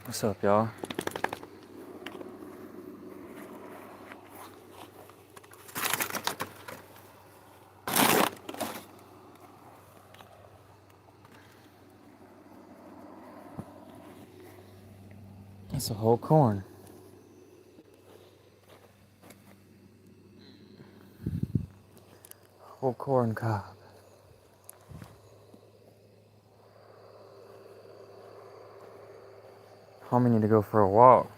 What's up, y'all? That's a whole corn. Whole corn cob. Homie need to go for a walk.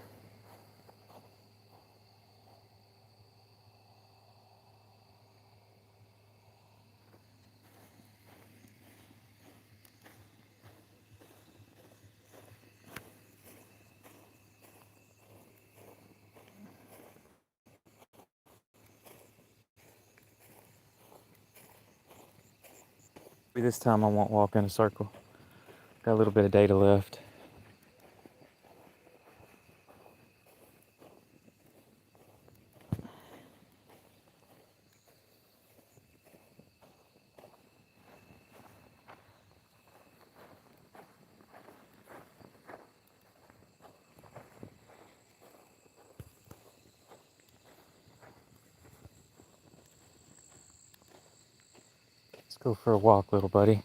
Maybe this time I won't walk in a circle. Got a little bit of data left. Let's go for a walk, little buddy.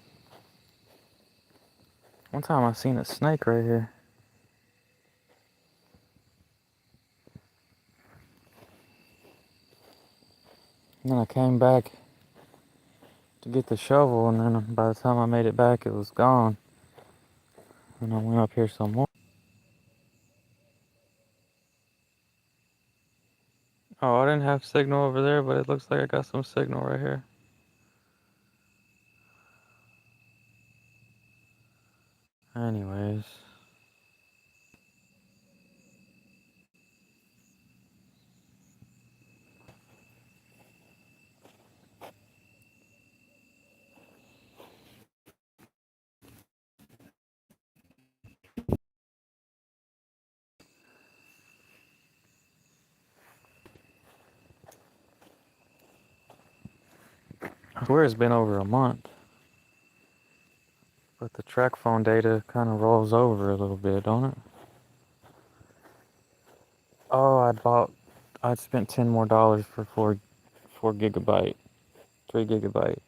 One time I seen a snake right here. And then I came back to get the shovel, and then by the time I made it back, it was gone. And I went up here some more. Oh, I didn't have signal over there, but it looks like I got some signal right here. Anyways. I swear it's been over a month. But the track phone data kind of rolls over a little bit, don't it? Oh, I'd spent $10 more for 4 gigabyte, 3 gigabyte.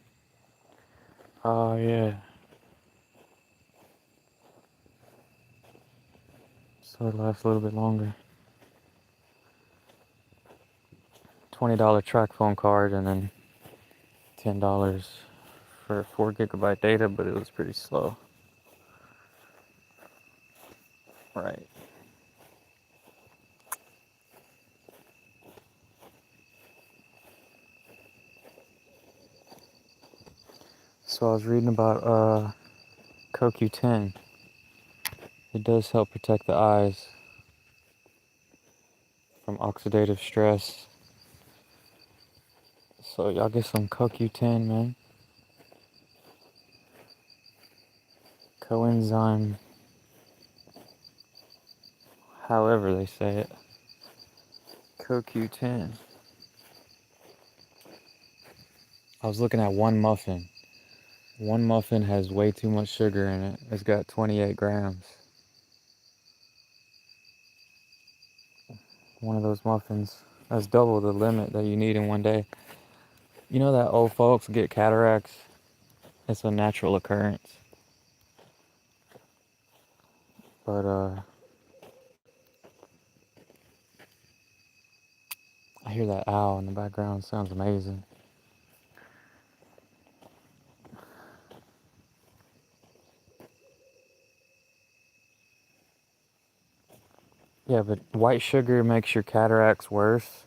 Oh yeah. So it lasts a little bit longer. $20 track phone card and then $10 for 4 gigabyte data, but it was pretty slow. Right. So I was reading about CoQ10. It does help protect the eyes from oxidative stress. So y'all get some CoQ10, man. Coenzyme, however they say it. CoQ10. I was looking at one muffin. One muffin has way too much sugar in it. It's got 28 grams. One of those muffins. That's double the limit that you need in one day. You know that old folks get cataracts? It's a natural occurrence. But I hear that owl in the background. Sounds amazing. Yeah, but white sugar makes your cataracts worse.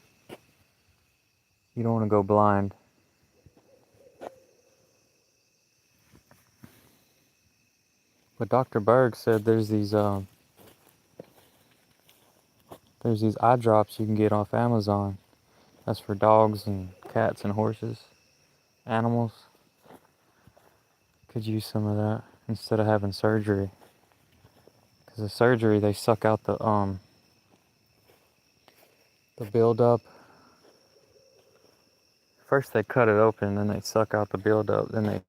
You don't want to go blind. But Dr. Berg said there's these eye drops you can get off Amazon. That's for dogs and cats and horses, animals. Could use some of that instead of having surgery. Because the surgery, they suck out the buildup. First they cut it open, then they suck out the buildup. Then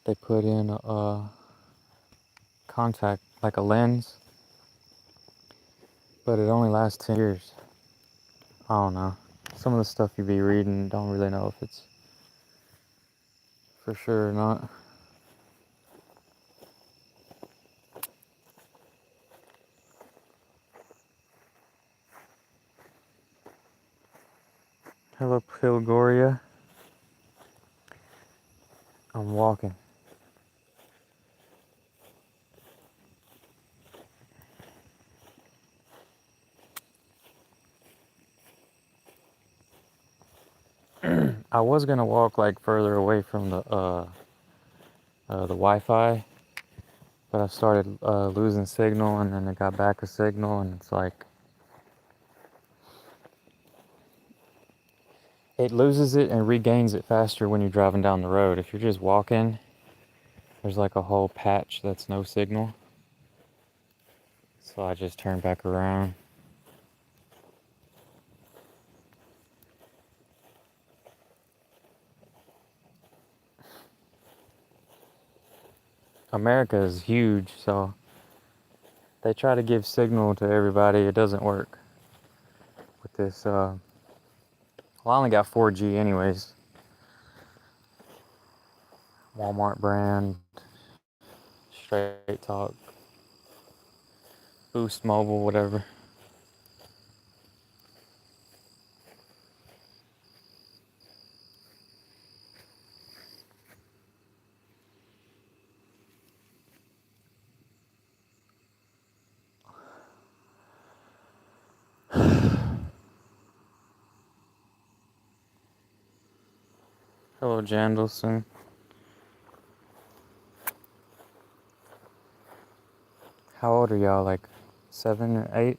they put in a contact, like a lens, but it only lasts 10 years. I don't know. Some of the stuff you be reading, don't really know if it's for sure or not. Hello, Pilgoria. I'm walking. I was gonna walk like further away from the Wi-Fi, but I started losing signal, and then it got back a signal, and it's like it loses it and regains it faster when you're driving down the road. If you're just walking, there's like a whole patch that's no signal. So I just turned back around. America is huge, so they try to give signal to everybody. It doesn't work with this. Well, I only got 4G anyways. Walmart brand, Straight Talk, Boost Mobile, whatever. Hello, Jandelson. How old are y'all? Like 7 or 8?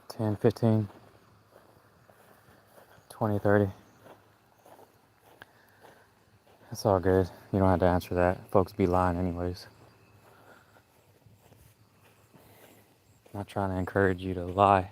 10, 15, 20, 30. That's all good. You don't have to answer that. Folks be lying anyways. I'm not trying to encourage you to lie.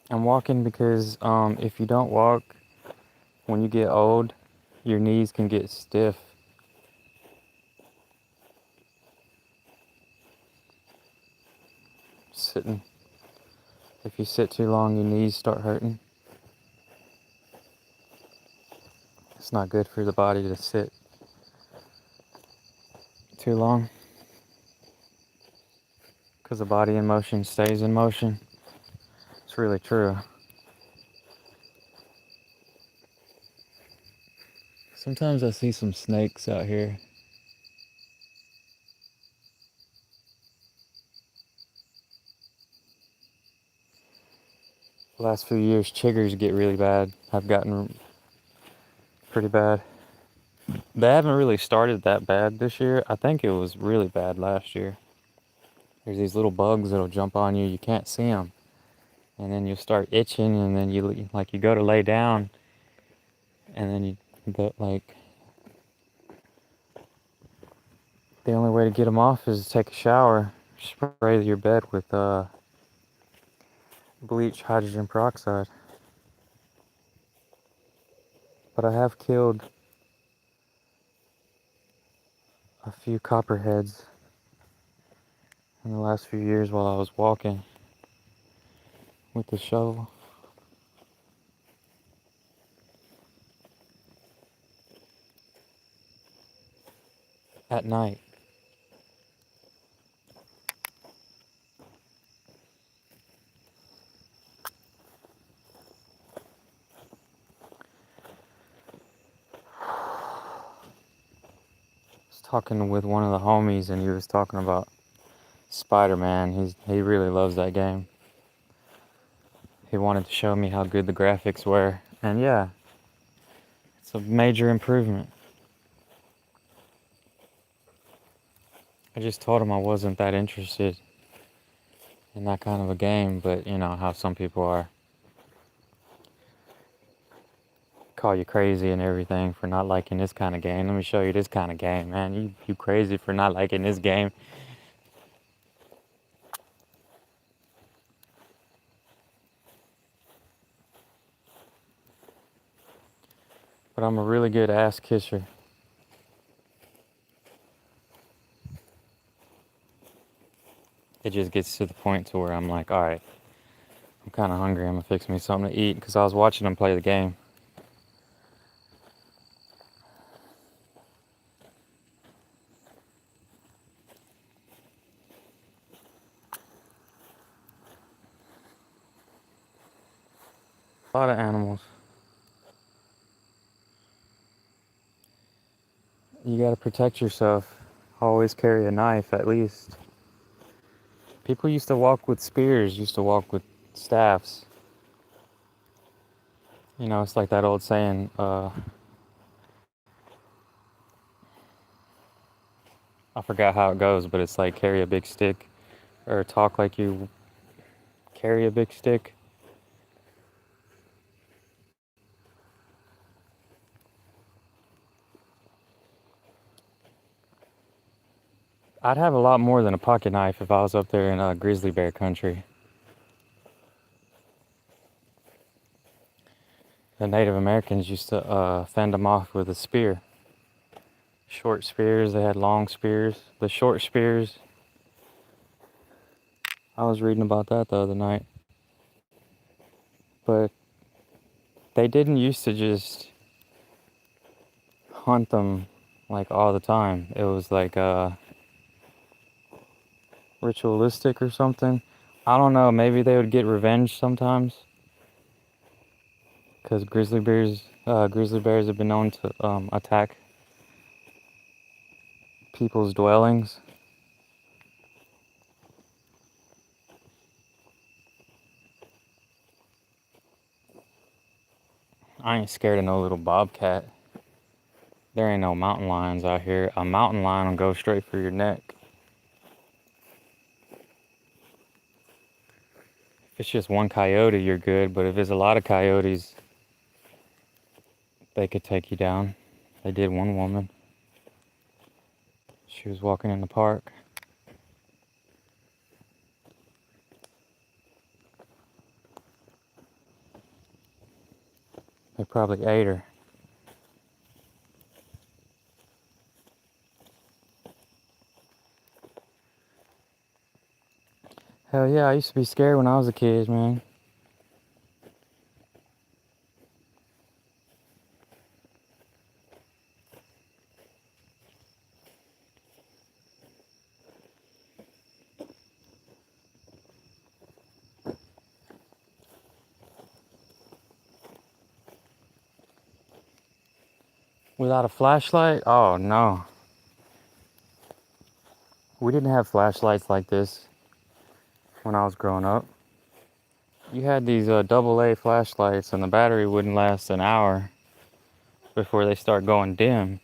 I'm walking because if you don't walk, when you get old, your knees can get stiff. Sitting. If you sit too long, your knees start hurting. It's not good for the body to sit too long, because the body in motion stays in motion. It's really true. Sometimes I see some snakes out here. The last few years, chiggers get really bad. Have gotten pretty bad. They haven't really started that bad this year. I think it was really bad last year. There's these little bugs that'll jump on you. You can't see them. And then you'll start itching, and then you go to lay down, and then the only way to get them off is to take a shower. Spray your bed with bleach hydrogen peroxide. But I have killed a few copperheads in the last few years while I was walking with the shovel. At night. I was talking with one of the homies, and he was talking about Spider-Man. He really loves that game. He wanted to show me how good the graphics were, and yeah, it's a major improvement. I just told him I wasn't that interested in that kind of a game, but you know how some people are. call you crazy and everything for not liking this kind of game. Let me show you this kind of game, man. You crazy for not liking this game. But I'm a really good ass kisser. It just gets to the point to where I'm like, all right, I'm kind of hungry. I'm gonna fix me something to eat because I was watching them play the game. A lot of animals. You gotta protect yourself. Always carry a knife at least. People used to walk with spears, used to walk with staffs. You know, it's like that old saying, I forgot how it goes, but it's like carry a big stick or talk like you carry a big stick. I'd have a lot more than a pocket knife if I was up there in grizzly bear country. The Native Americans used to fend them off with a spear. Short spears, they had long spears. The short spears, I was reading about that the other night. But they didn't used to just hunt them like all the time. It was like ritualistic or something. I don't know, maybe they would get revenge sometimes. Because grizzly bears have been known to attack people's dwellings. I ain't scared of no little bobcat. There ain't no mountain lions out here. A mountain lion will go straight for your neck. If it's just one coyote, you're good. But if it's a lot of coyotes, they could take you down. They did one woman. She was walking in the park. They probably ate her. Hell yeah, I used to be scared when I was a kid, man. Without a flashlight? Oh no. We didn't have flashlights like this when I was growing up. You had these AA flashlights and the battery wouldn't last an hour before they start going dim.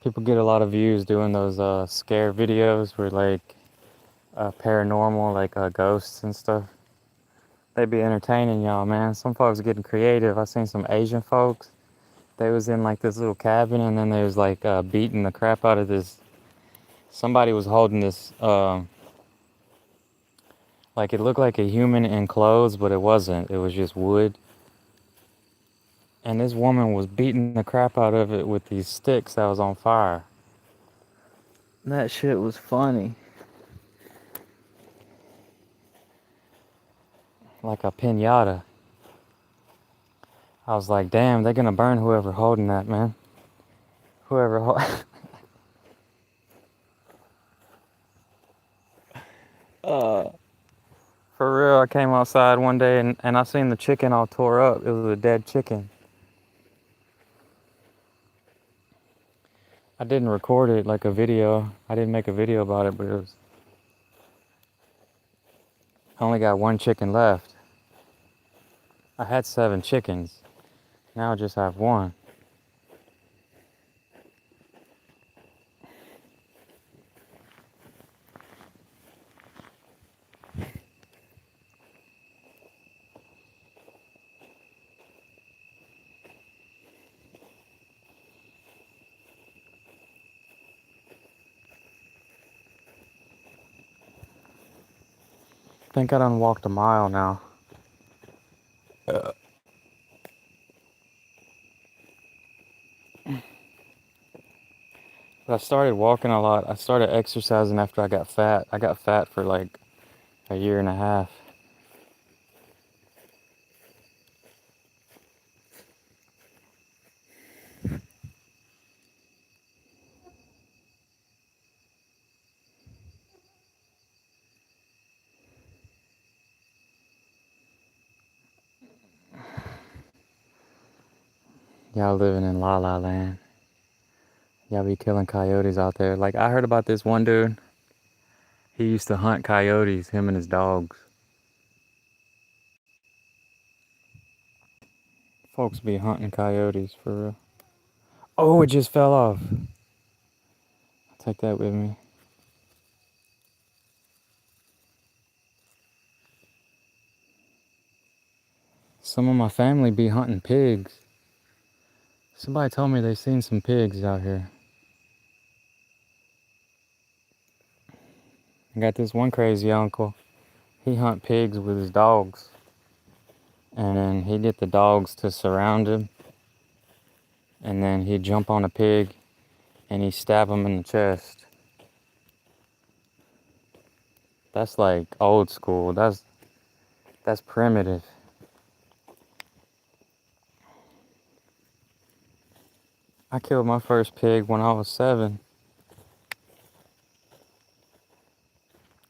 People get a lot of views doing those scare videos where like paranormal, like ghosts and stuff. They be entertaining y'all, man. Some folks getting creative. I seen some Asian folks. They was in like this little cabin and then they was like beating the crap out of this. Somebody was holding this, like it looked like a human in clothes, but it wasn't. It was just wood. And this woman was beating the crap out of it with these sticks that was on fire. That shit was funny. Like a pinata. I was like, damn, they're gonna burn whoever holding that, man. Whoever uh For real, I came outside one day and I seen the chicken all tore up. It was a dead chicken. I didn't record it like a video. I didn't make a video about it, but I only got one chicken left. I had 7 chickens. Now I just have one. I think I done walked a mile now. But I started walking a lot. I started exercising after I got fat. I got fat for like a year and a half. Y'all living in La La Land. Y'all be killing coyotes out there. Like, I heard about this one dude. He used to hunt coyotes, him and his dogs. Folks be hunting coyotes for real. Oh, it just fell off. I'll take that with me. Some of my family be hunting pigs. Somebody told me they seen some pigs out here. I got this one crazy uncle. He hunt pigs with his dogs. And then he'd get the dogs to surround him. And then he'd jump on a pig and he'd stab him in the chest. That's like old school. That's primitive. I killed my first pig when I was 7.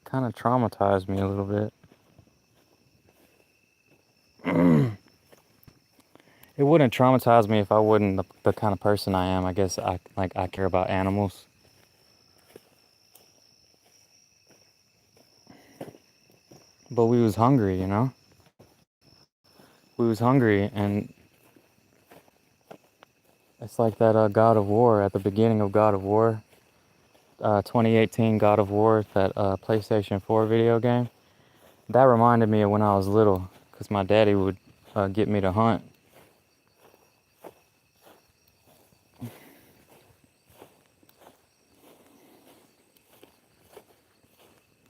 Kind of traumatized me a little bit. It wouldn't traumatize me if I wasn't the kind of person I am. I guess I care about animals. But we was hungry, you know? We was hungry, and it's like that God of War at the beginning of God of War. 2018 God of War, that PlayStation 4 video game. That reminded me of when I was little, because my daddy would get me to hunt.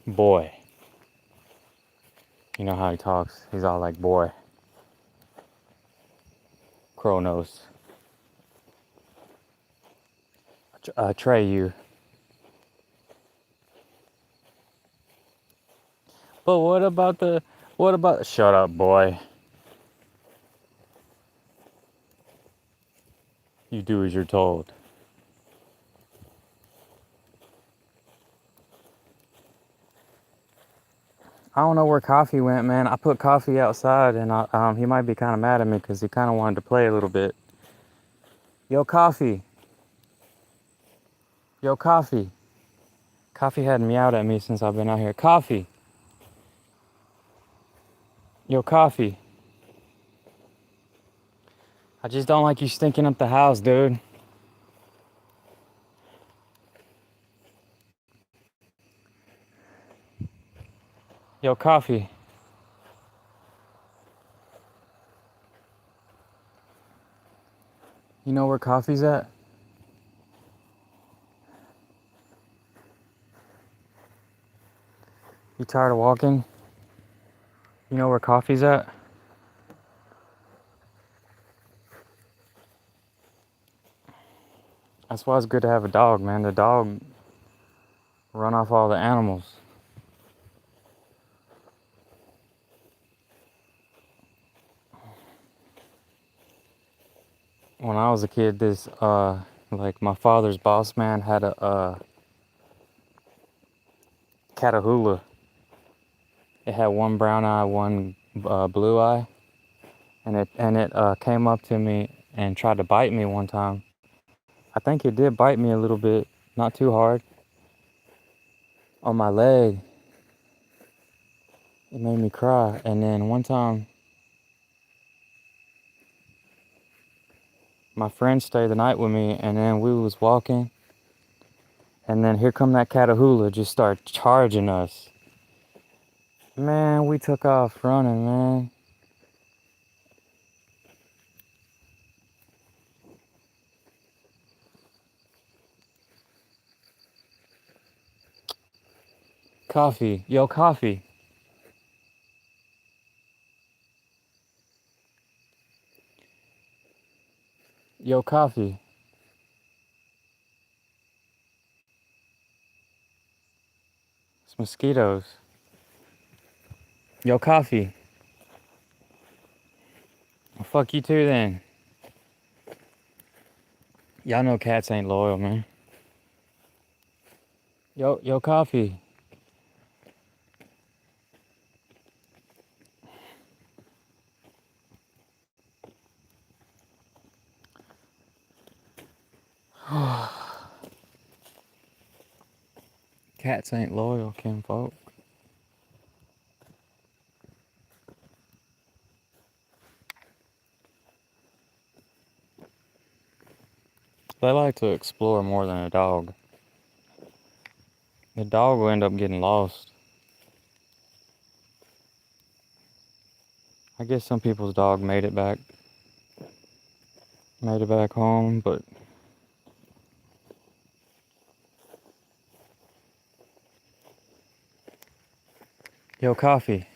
Boy. You know how he talks. He's all like, boy. Kronos. Atreyu. But what about, shut up, boy. You do as you're told. I don't know where Coffee went, man. I put Coffee outside, and he might be kind of mad at me because he kind of wanted to play a little bit. Yo, Coffee. Yo, Coffee. Coffee hadn't meowed at me since I've been out here. Coffee. Yo, Coffee. I just don't like you stinking up the house, dude. Yo, Coffee. You know where Coffee's at? You tired of walking? You know where Coffee's at? That's why it's good to have a dog, man. The dog run off all the animals. When I was a kid, like my father's boss man had a Catahoula. It had one brown eye, one blue eye, and it came up to me and tried to bite me one time. I think it did bite me a little bit, not too hard, on my leg. It made me cry. And then one time, my friend stayed the night with me, and then we was walking, and then here come that Catahoula just start charging us. Man, we took off running, man. Coffee. Yo, coffee. Yo, coffee. It's mosquitoes. Yo, coffee. Well, fuck you too then. Y'all know cats ain't loyal, man. Yo, coffee. Cats ain't loyal, kinfolk. They like to explore more than a dog. The dog will end up getting lost. I guess some people's dog made it back home, but yo, coffee.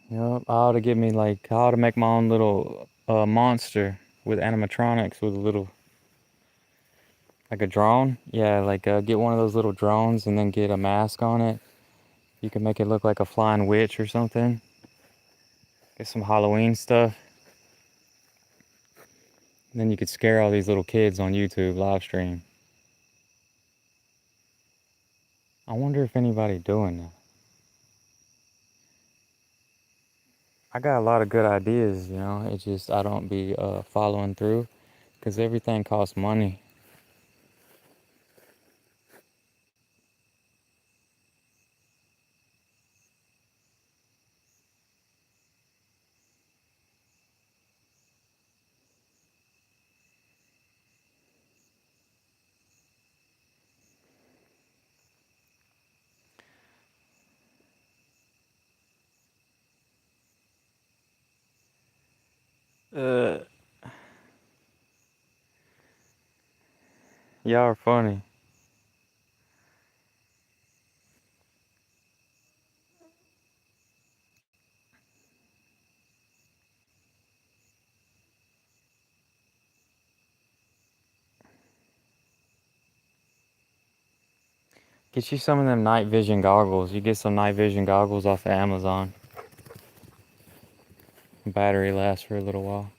Yup, I ought to make my own little monster with animatronics with a little, like a drone. Yeah, get one of those little drones and then get a mask on it. You can make it look like a flying witch or something. Get some Halloween stuff. And then you could scare all these little kids on YouTube live stream. I wonder if anybody doing that. I got a lot of good ideas, you know. It's just I don't be following through because everything costs money. Uh, y'all are funny. Get you some of them night vision goggles. You get some night vision goggles off of Amazon. Battery lasts for a little while.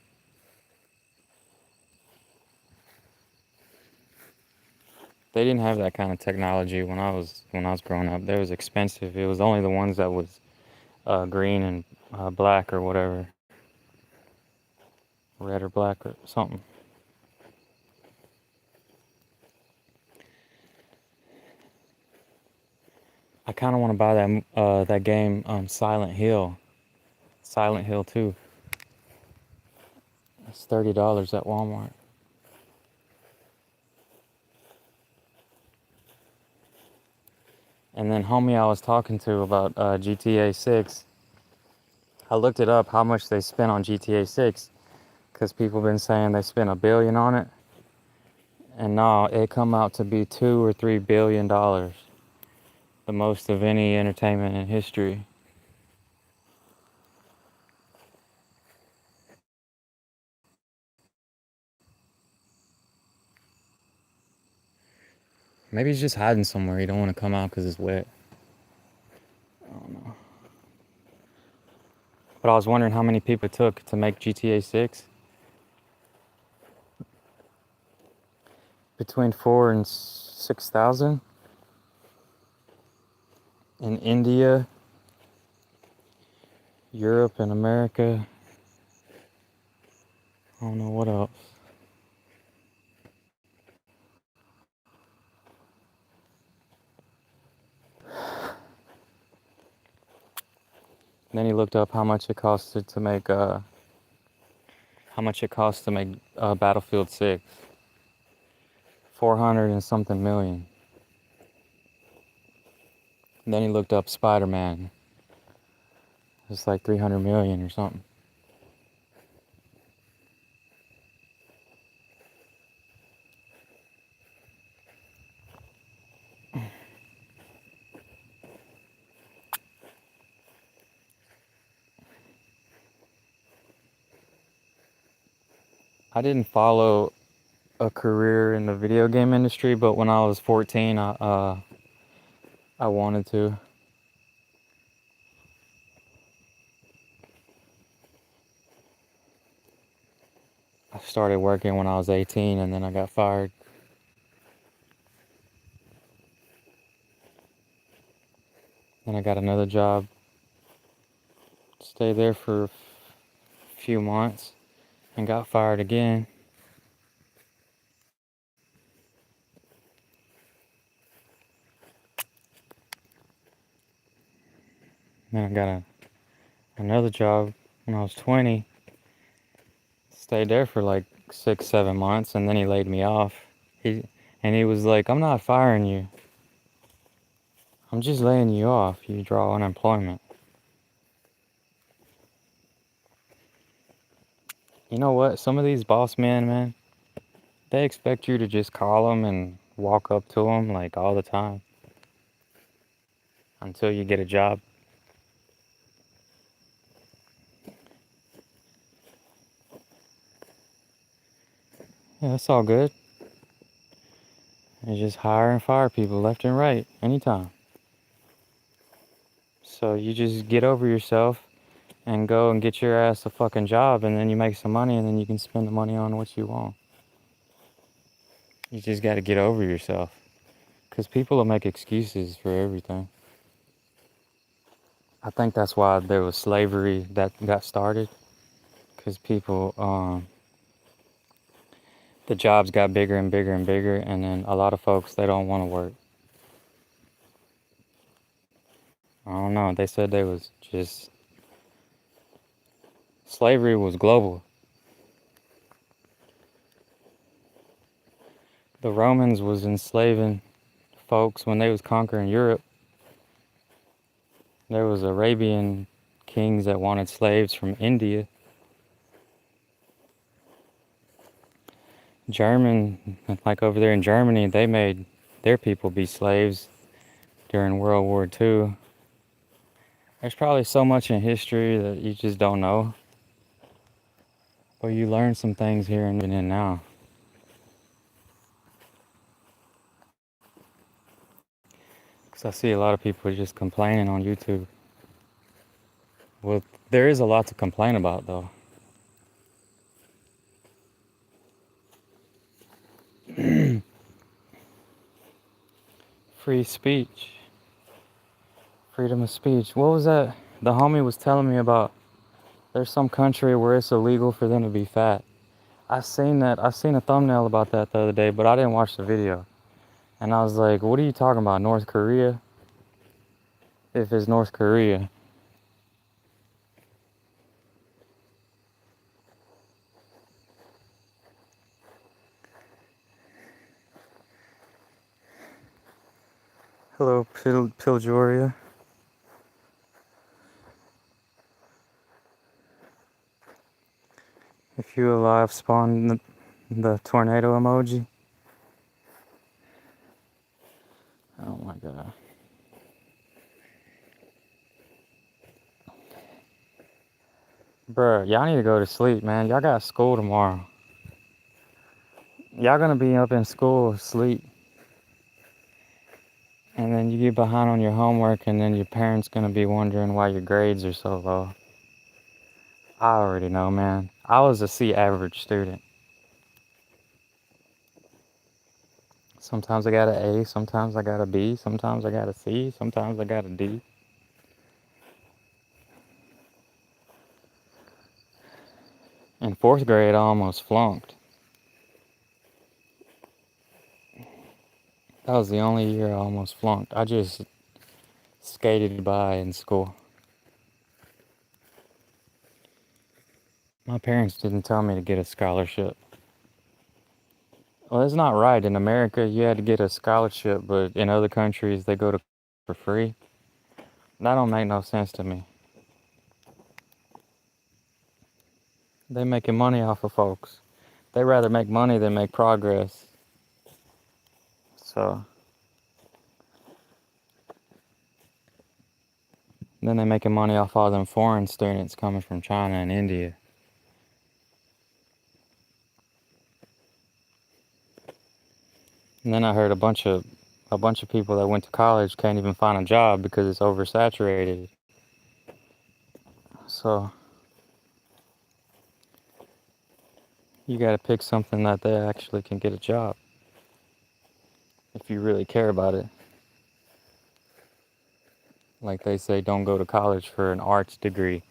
They didn't have that kind of technology when I was growing up. They was expensive. It was only the ones that was green and black or whatever, red or black or something. I kind of want to buy that game Silent Hill. Silent Hill 2. It's $30 at Walmart. And then homie I was talking to about GTA 6, I looked it up how much they spent on GTA 6 because people been saying they spent $1 billion on it. And no, it come out to be $2 or $3 billion, the most of any entertainment in history. Maybe he's just hiding somewhere. He don't want to come out because it's wet. I don't know. But I was wondering how many people it took to make GTA 6. between 4 and 6,000. In India, Europe, and America. I don't know what else. And then he looked up how much it costed to make Battlefield 6. 400 and something million. And then he looked up Spider-Man. It's like 300 million or something. I didn't follow a career in the video game industry, but when I was 14, I wanted to. I started working when I was 18, and then I got fired. Then I got another job. Stayed there for a few months and got fired again. Then I got another job when I was 20. Stayed there for like 6-7 months, and then he laid me off. He was like, "I'm not firing you. I'm just laying you off. You draw unemployment." You know what? Some of these boss men, man, they expect you to just call them and walk up to them like all the time until you get a job. Yeah, that's all good. They just hire and fire people left and right anytime. So you just get over yourself and go and get your ass a fucking job, and then you make some money, and then you can spend the money on what you want. You just got to get over yourself, because people will make excuses for everything. I think that's why there was slavery that got started, because people, the jobs got bigger and bigger and bigger, and then a lot of folks, they don't want to work. I don't know. They said they was just, slavery was global. The Romans was enslaving folks when they was conquering Europe. There was Arabian kings that wanted slaves from India. Like over there in Germany, they made their people be slaves during World War II. There's probably so much in history that you just don't know. But you learn some things here and now. Because I see a lot of people just complaining on YouTube. Well, there is a lot to complain about, though. Free speech. Freedom of speech. What was that? The homie was telling me about. There's some country where it's illegal for them to be fat. I seen that. I seen a thumbnail about that the other day, but I didn't watch the video. And I was like, what are you talking about? North Korea? If it's North Korea. Hello, Piljoria. If you alive, spawn the tornado emoji. Oh my god. Bruh, y'all need to go to sleep, man. Y'all got school tomorrow. Y'all gonna be up in school asleep. And then you get behind on your homework, and then your parents gonna be wondering why your grades are so low. I already know, man. I was a C average student. Sometimes I got an A, sometimes I got a B, sometimes I got a C, sometimes I got a D. In 4th grade, I almost flunked. That was the only year I almost flunked. I just skated by in school. My parents didn't tell me to get a scholarship. Well, it's not right. In America, you had to get a scholarship, but in other countries, they go to for free. That don't make no sense to me. They making money off of folks. They rather make money than make progress. So then they making money off all them foreign students coming from China and India. And then I heard a bunch of people that went to college can't even find a job because it's oversaturated. So you got to pick something that they actually can get a job if you really care about it. Like they say, don't go to college for an arts degree.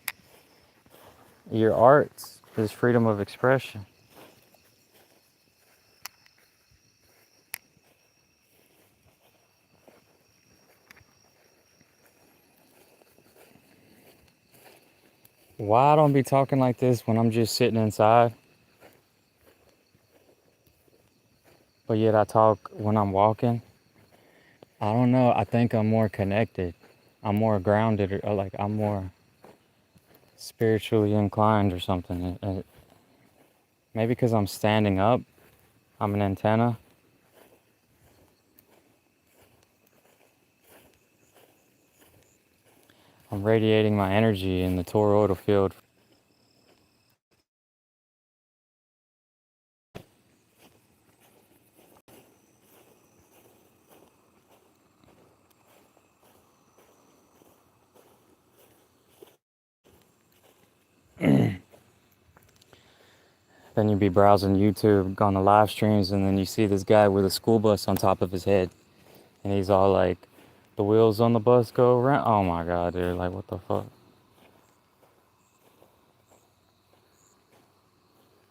Your arts is freedom of expression. Why I don't be talking like this when I'm just sitting inside? But yet I talk when I'm walking? I don't know. I think I'm more connected. I'm more grounded, or like I'm more spiritually inclined or something. Maybe because I'm standing up, I'm an antenna. I'm radiating my energy in the toroidal field. Then you be browsing YouTube on the live streams, and then you see this guy with a school bus on top of his head. And he's all like, the wheels on the bus go around. Oh my God, dude. Like, what the fuck?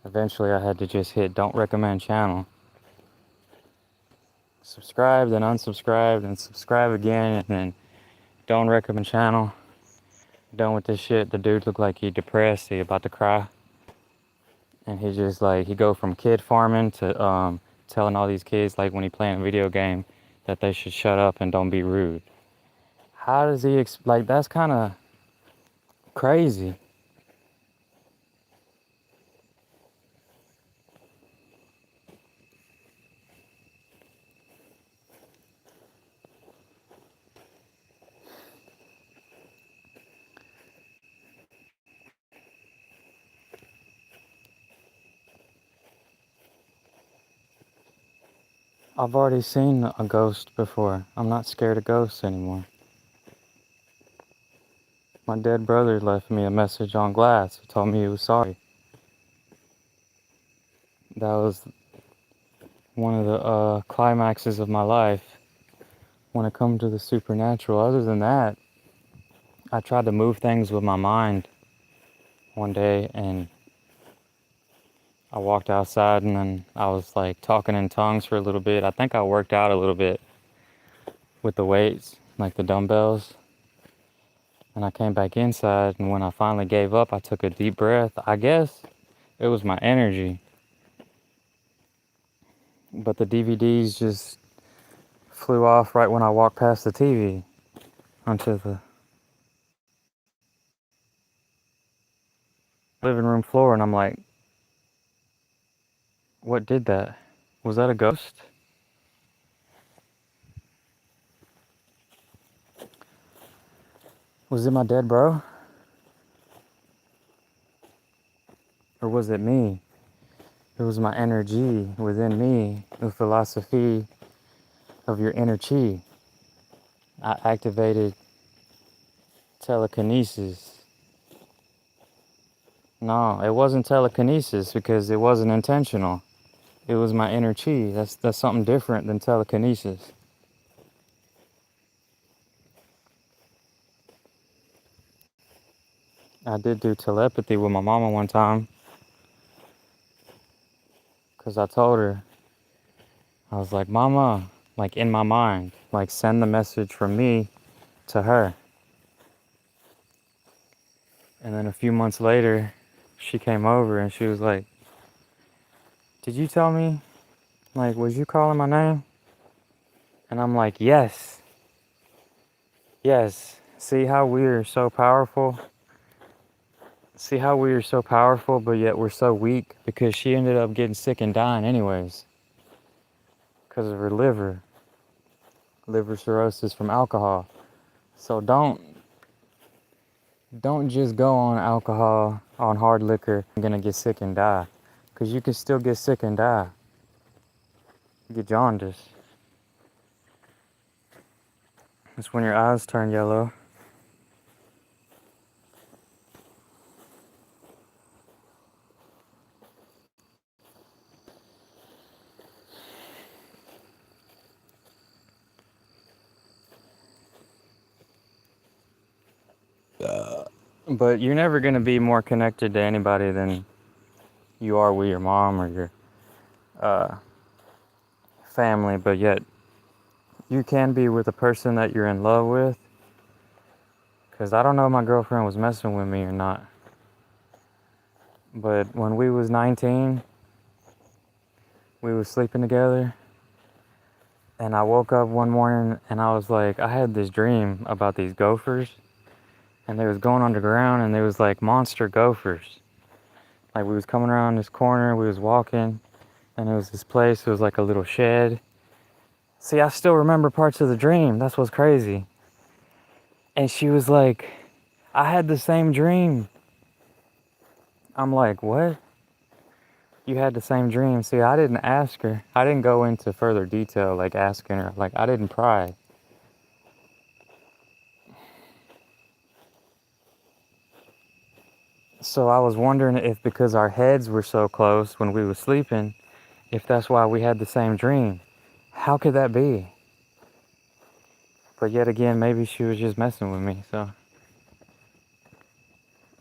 Eventually, I had to just hit don't recommend channel. Subscribe, then unsubscribe, then subscribe again, and then don't recommend channel. Done with this shit. The dude looked like he depressed. He about to cry. And he just like, he go from kid farming to telling all these kids, like when he playing a video game, that they should shut up and don't be rude. How does he, like, that's kind of crazy. I've already seen a ghost before. I'm not scared of ghosts anymore. My dead brother left me a message on glass. He told me he was sorry. That was one of the climaxes of my life when it comes to the supernatural. Other than that, I tried to move things with my mind one day, and I walked outside, and then I was like talking in tongues for a little bit. I think I worked out a little bit with the weights, like the dumbbells. And I came back inside, and when I finally gave up, I took a deep breath. I guess it was my energy. But the DVDs just flew off right when I walked past the TV onto the living room floor, and I'm like, what did that? Was that a ghost? Was it my dead bro? Or was it me? It was my energy within me, the philosophy of your inner chi. I activated telekinesis. No, it wasn't telekinesis because it wasn't intentional. It was my inner chi. That's something different than telekinesis. I did do telepathy with my mama one time because I told her, I was like, Mama, like in my mind, like send the message from me to her. And then a few months later, she came over and she was like, did you tell me? Like, was you calling my name? And I'm like, yes. Yes. See how we are so powerful? See how we are so powerful, but yet we're so weak? Because she ended up getting sick and dying anyways. Because of her liver cirrhosis from alcohol. So don't just go on alcohol, on hard liquor, you're gonna get sick and die. Because you can still get sick and die. Get jaundice. It's when your eyes turn yellow. But you're never gonna be more connected to anybody than you are with your mom or your uh, family, but yet you can be with a person that you're in love with. Because I don't know if my girlfriend was messing with me or not. But when we was 19, we was sleeping together. And I woke up one morning and I was like, I had this dream about these gophers. And they was going underground and they was like monster gophers. Like we was coming around this corner, we was walking. And it was this place, it was like a little shed. See, I still remember parts of the dream. That's what's crazy. And she was like, I had the same dream. I'm like, what? You had the same dream? See, I didn't ask her. I didn't go into further detail, like asking her. Like, I didn't pry. So I was wondering if because our heads were so close when we were sleeping, if that's why we had the same dream. How could that be? But yet again, maybe she was just messing with me, so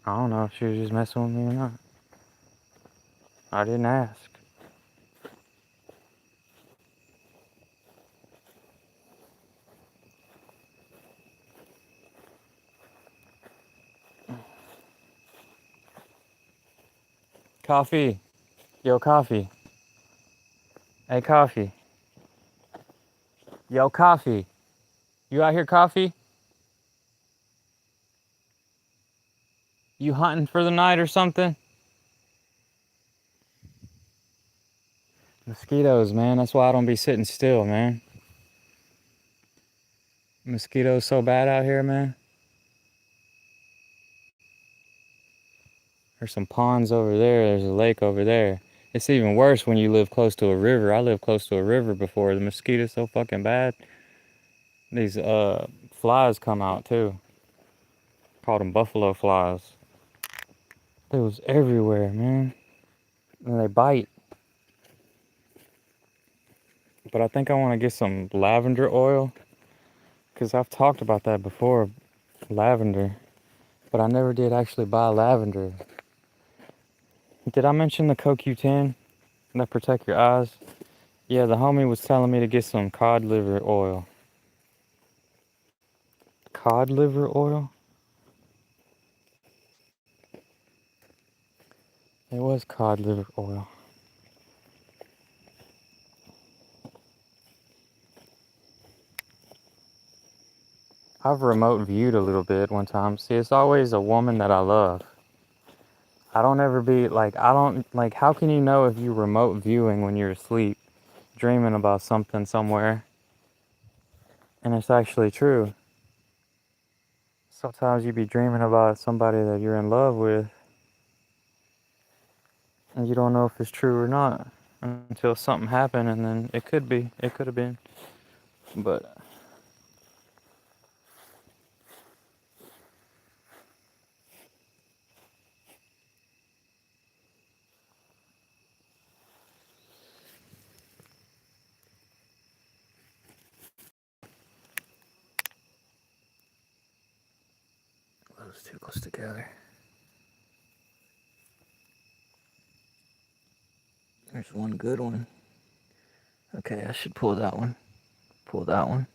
I don't know if she was just messing with me or not. I didn't ask. Coffee. Yo, coffee. Hey, coffee. Yo, coffee. You out here, coffee? You hunting for the night or something? Mosquitoes, man. That's why I don't be sitting still, man. Mosquitoes so bad out here, man. There's some ponds over there. There's a lake over there. It's even worse when you live close to a river. I lived close to a river before. The mosquitoes so fucking bad. These flies come out too. Called them buffalo flies. They was everywhere, man. And they bite. But I think I want to get some lavender oil. Because I've talked about that before. Lavender. But I never did actually buy lavender. Did I mention the CoQ10 that protect your eyes? Yeah, the homie was telling me to get some cod liver oil. Cod liver oil? It was cod liver oil. I've remote viewed a little bit one time. See, it's always a woman that I love. I don't ever be like, I don't, like, how can you know if you're remote viewing when you're asleep, dreaming about something somewhere, and it's actually true? Sometimes you be dreaming about somebody that you're in love with, and you don't know if it's true or not until something happened, and then it could be, it could have been, but those two close together. There's one good one. Okay, I should pull that one. Pull that one.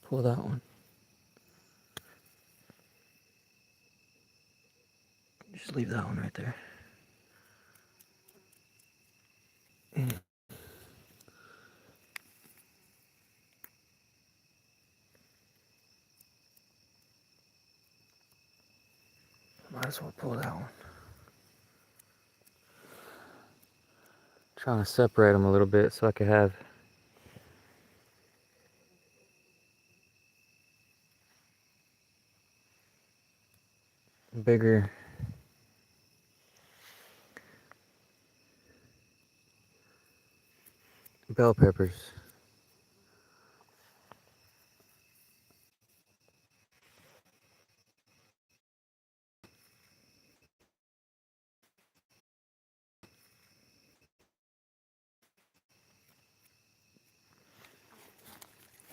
Pull that one. Just leave that one right there. Might as well pull that one. Trying to separate them a little bit so I could have bigger bell peppers.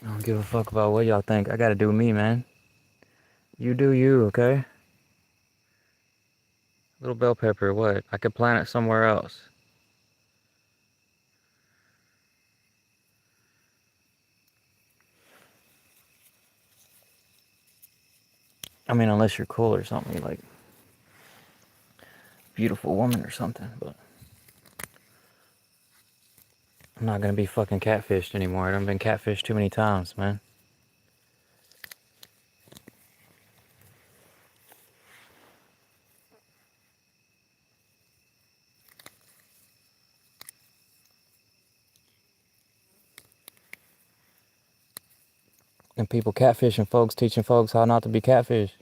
I don't give a fuck about what y'all think. I gotta do me, man. You do you, okay? Little bell pepper, what? I could plant it somewhere else. I mean, unless you're cool or something, you're like beautiful woman or something, but I'm not gonna be fucking catfished anymore. I've been catfished too many times, man. And people catfishing folks, teaching folks how not to be catfished.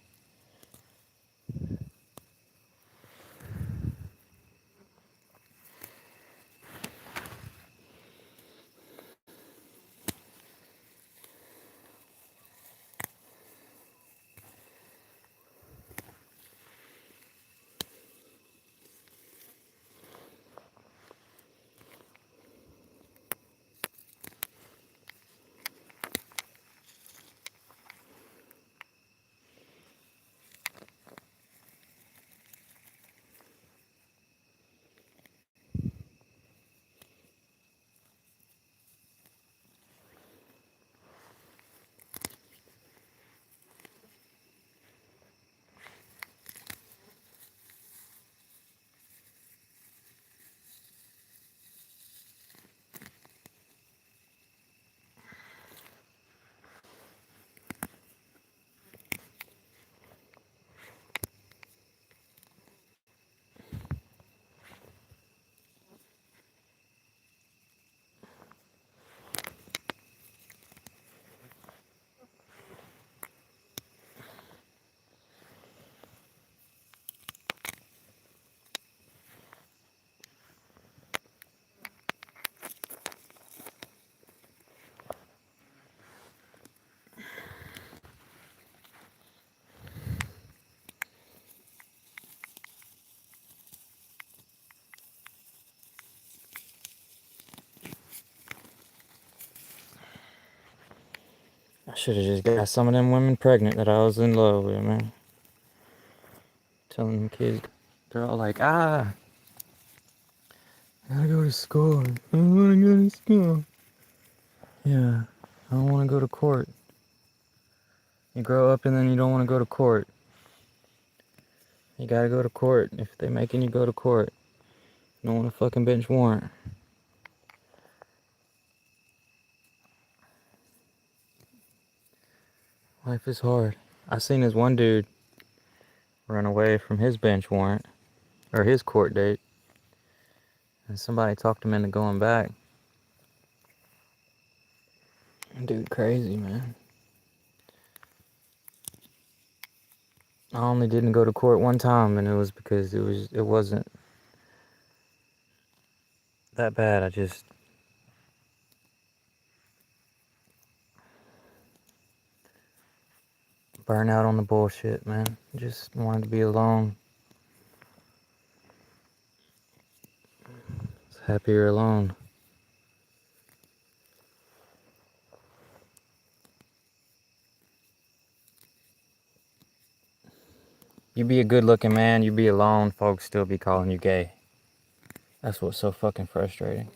I should have just got some of them women pregnant that I was in love with, man. Telling them kids, they're all like, I gotta go to school. I don't wanna go to school. Yeah, I don't wanna go to court. You grow up and then you don't wanna go to court. You gotta go to court. If they making you go to court, you don't want a fucking bench warrant. Life is hard. I seen this one dude run away from his bench warrant, or his court date, and somebody talked him into going back. Dude, crazy, man. I only didn't go to court one time, and it was because it wasn't that bad. I just burned out on the bullshit, man. Just wanted to be alone. Happier alone. You be a good looking man, you be alone, folks still be calling you gay. That's what's so fucking frustrating.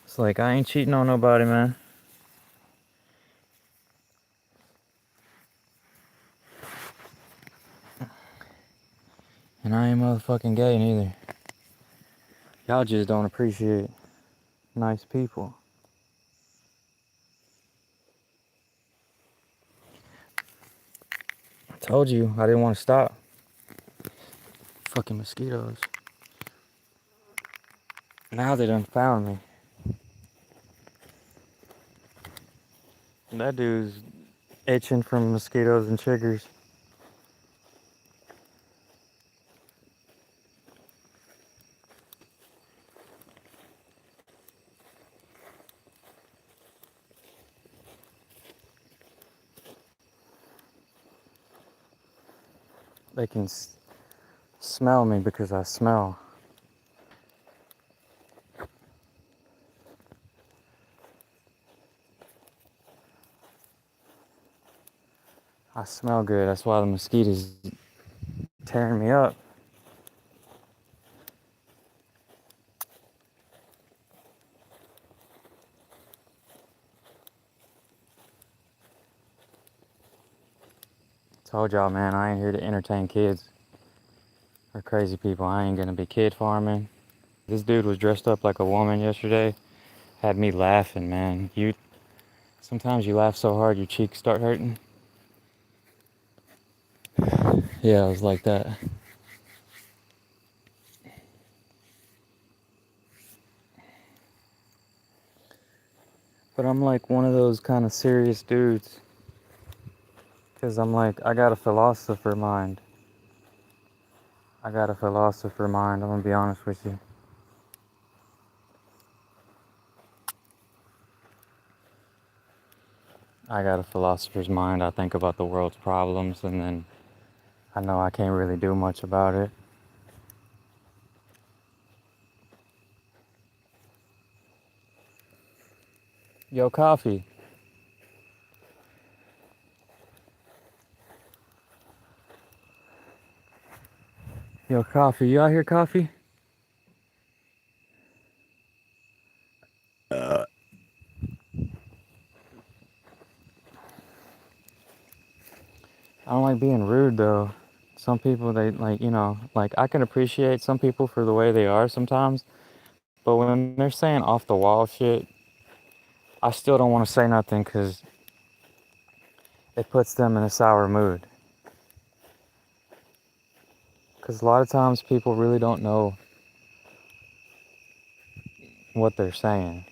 It's like, I ain't cheating on nobody, man. And I ain't motherfucking gay neither. Y'all just don't appreciate nice people. I told you I didn't want to stop. Fucking mosquitoes. Now they done found me. That dude's itching from mosquitoes and chiggers. They can smell me because I smell. I smell good. That's why the mosquitoes tearing me up. Told y'all, man, I ain't here to entertain kids or crazy people. I ain't gonna be kid farming. This dude was dressed up like a woman yesterday. Had me laughing, man. Sometimes you laugh so hard your cheeks start hurting. Yeah, it was like that. But I'm like one of those kind of serious dudes. Because I'm like, I got a philosopher mind. I'm gonna be honest with you. I got a philosopher's mind. I think about the world's problems and then I know I can't really do much about it. Yo, coffee. Yo, coffee. You out here, coffee? I don't like being rude though. Some people, they like, like I can appreciate some people for the way they are sometimes, but when they're saying off the wall shit, I still don't want to say nothing because it puts them in a sour mood. Because a lot of times people really don't know what they're saying.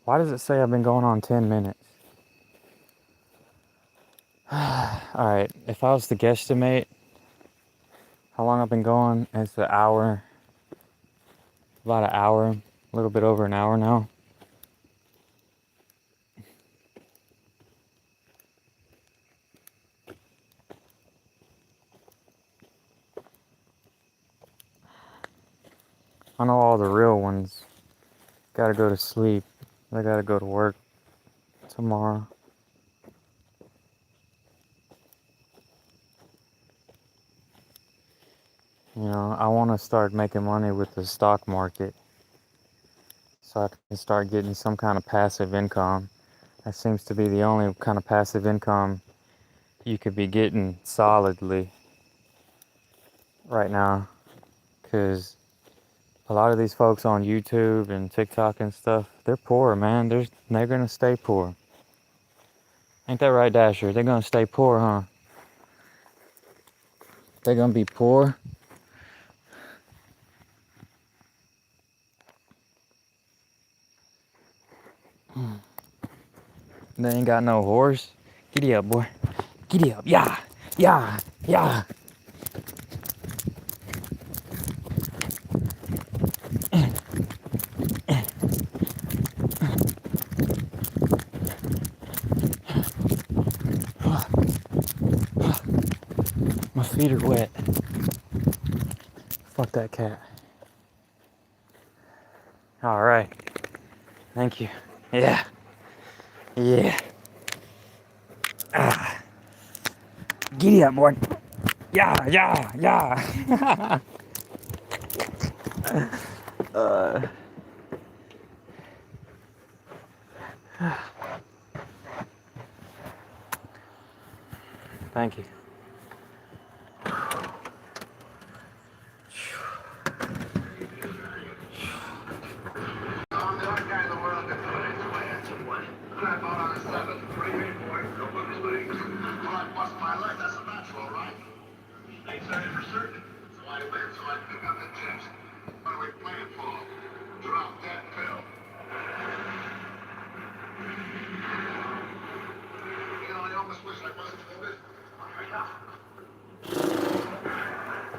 Why does it say I've been going on 10 minutes? Alright, if I was to guesstimate how long I've been going, it's an hour. About an hour. A little bit over an hour now. I know all the real ones gotta go to sleep. They gotta go to work tomorrow. I want to start making money with the stock market so I can start getting some kind of passive income. That seems to be the only kind of passive income you could be getting solidly right now. Because a lot of these folks on YouTube and TikTok and stuff, they're poor, man. They're going to stay poor. Ain't that right, Dasher? They're going to stay poor, huh? They're going to be poor. They ain't got no horse. Giddy up, boy. Giddy up. Yeah. Yeah. Yeah. My feet are wet. Fuck that cat. All right. Thank you. Yeah. Yeah. Ah. Giddy up, boy. Yeah, yeah, yeah. Thank you.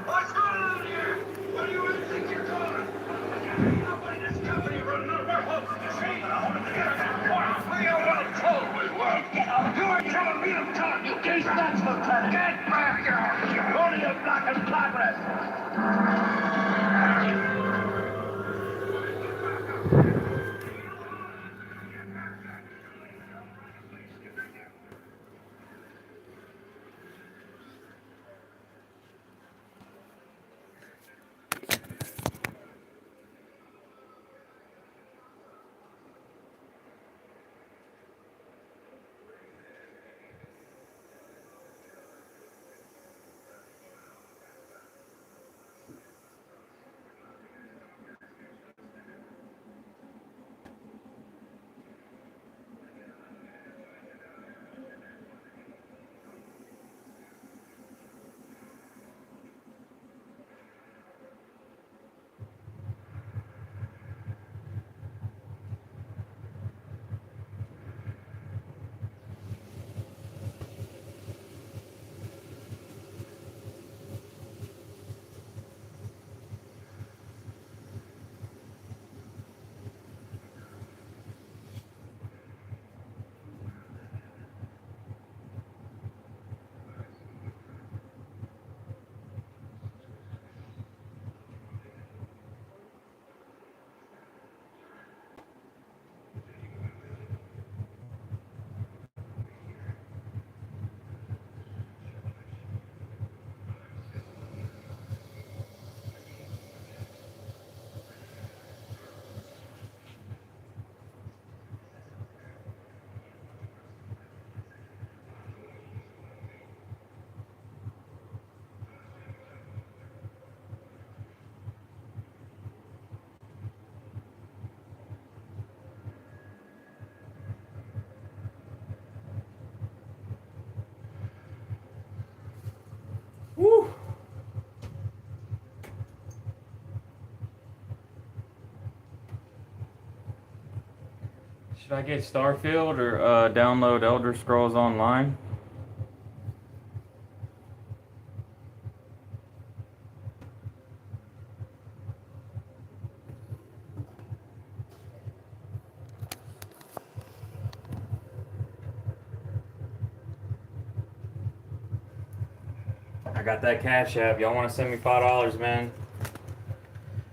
What's going on here? What do you think you're doing? Nobody in this company running over our whole machine. We are well told we were. You are telling me to talk, you case nuts, Lieutenant. Get back here. Only a block in progress. Woo. Should I get Starfield or download Elder Scrolls Online? I got that Cash App. Y'all want to send me $5, man?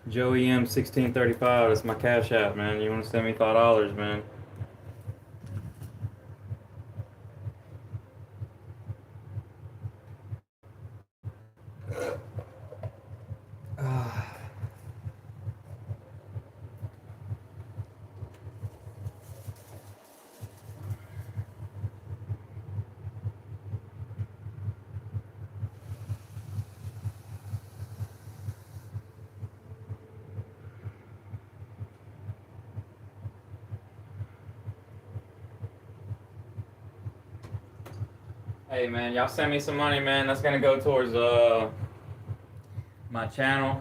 Joey M1635. That's my Cash App, man. You want to send me $5, man? Hey, man, y'all send me some money, man. That's gonna go towards my channel.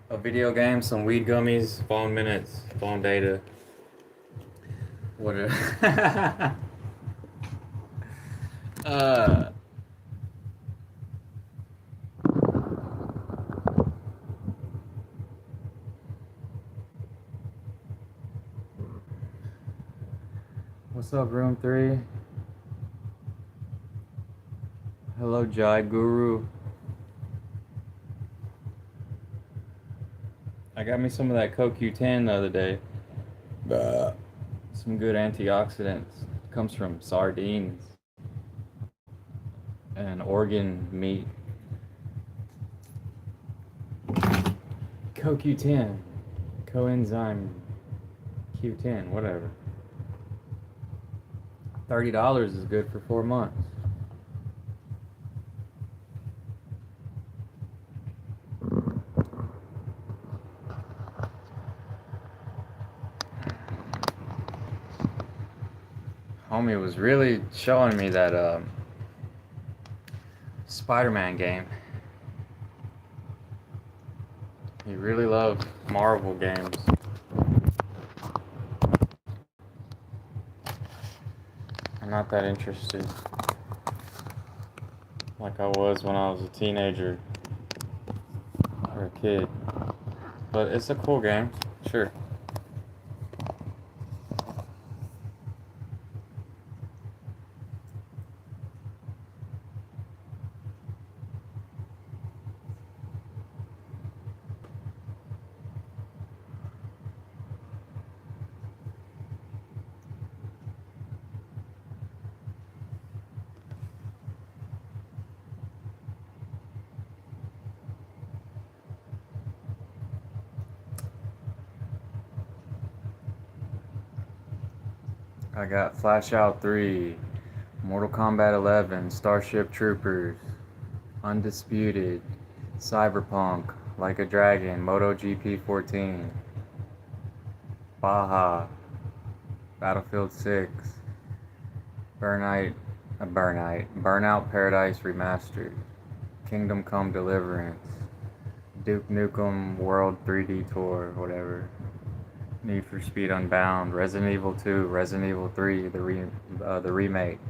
A video game, some weed gummies, phone minutes, phone data, whatever. uh, what's up, room 3? Hello, Jai Guru. I got me some of that CoQ10 the other day. Some good antioxidants. Comes from sardines and organ meat. CoQ10, coenzyme Q10, whatever. $30 is good for 4 months. Homie was really showing me that Spider-Man game. He really loved Marvel games. I'm not that interested like I was when I was a teenager or a kid. But it's a cool game, sure. I got Flash Out 3, Mortal Kombat 11, Starship Troopers, Undisputed, Cyberpunk, Like a Dragon, MotoGP 14, Baja, Battlefield 6, Burnout Paradise Remastered, Kingdom Come Deliverance, Duke Nukem World 3D Tour, whatever. Need for Speed Unbound, Resident Evil 2, Resident Evil 3, the remakes,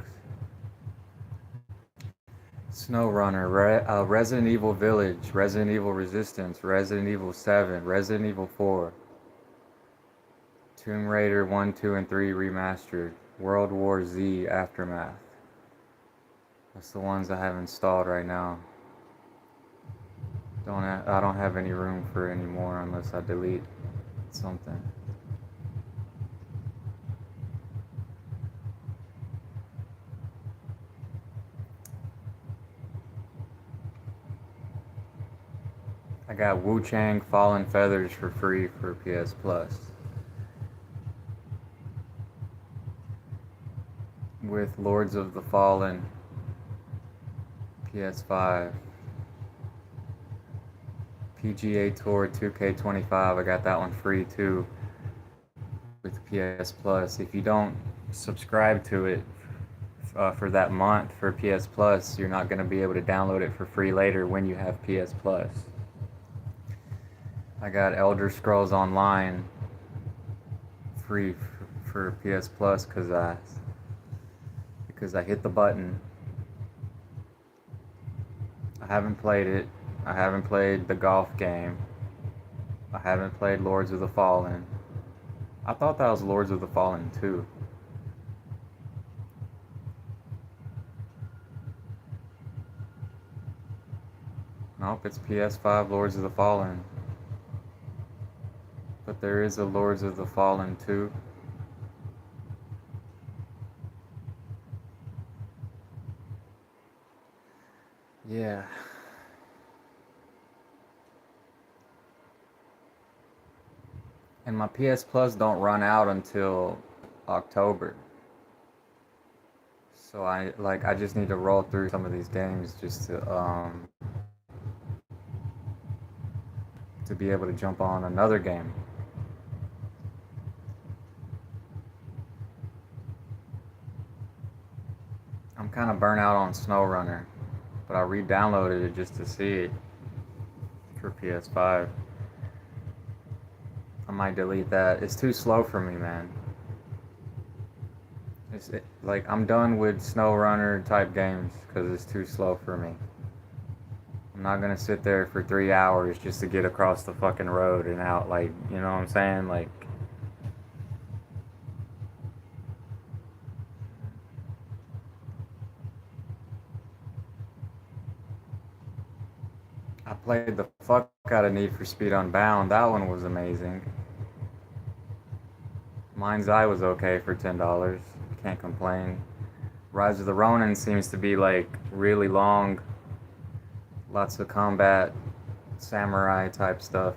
SnowRunner, Resident Evil Village, Resident Evil Resistance, Resident Evil 7, Resident Evil 4, Tomb Raider 1, 2, and 3 Remastered, World War Z Aftermath. That's the ones I have installed right now. I don't have any room for any more unless I delete something. I got Wu Chang Fallen Feathers for free for PS Plus. With Lords of the Fallen PS5. PGA Tour 2K25, I got that one free too with PS Plus. If you don't subscribe to it for that month for PS Plus, you're not going to be able to download it for free later when you have PS Plus. I got Elder Scrolls Online free for PS Plus because I hit the button. I haven't played it. I haven't played the golf game. I haven't played Lords of the Fallen. I thought that was Lords of the Fallen 2. Nope, it's PS5 Lords of the Fallen. But there is a Lords of the Fallen 2. Yeah. And my PS Plus don't run out until October. So I just need to roll through some of these games just to be able to jump on another game. I'm kind of burnt out on SnowRunner, but I re-downloaded it just to see it for PS5. I might delete that. It's too slow for me, man. Like, I'm done with SnowRunner type games because it's too slow for me. I'm not gonna sit there for 3 hours just to get across the fucking road and out, like, you know what I'm saying? Like, I played the fuck out of Need for Speed Unbound. That one was amazing. Mind's Eye was okay for $10. Can't complain. Rise of the Ronin seems to be like really long. Lots of combat, samurai type stuff.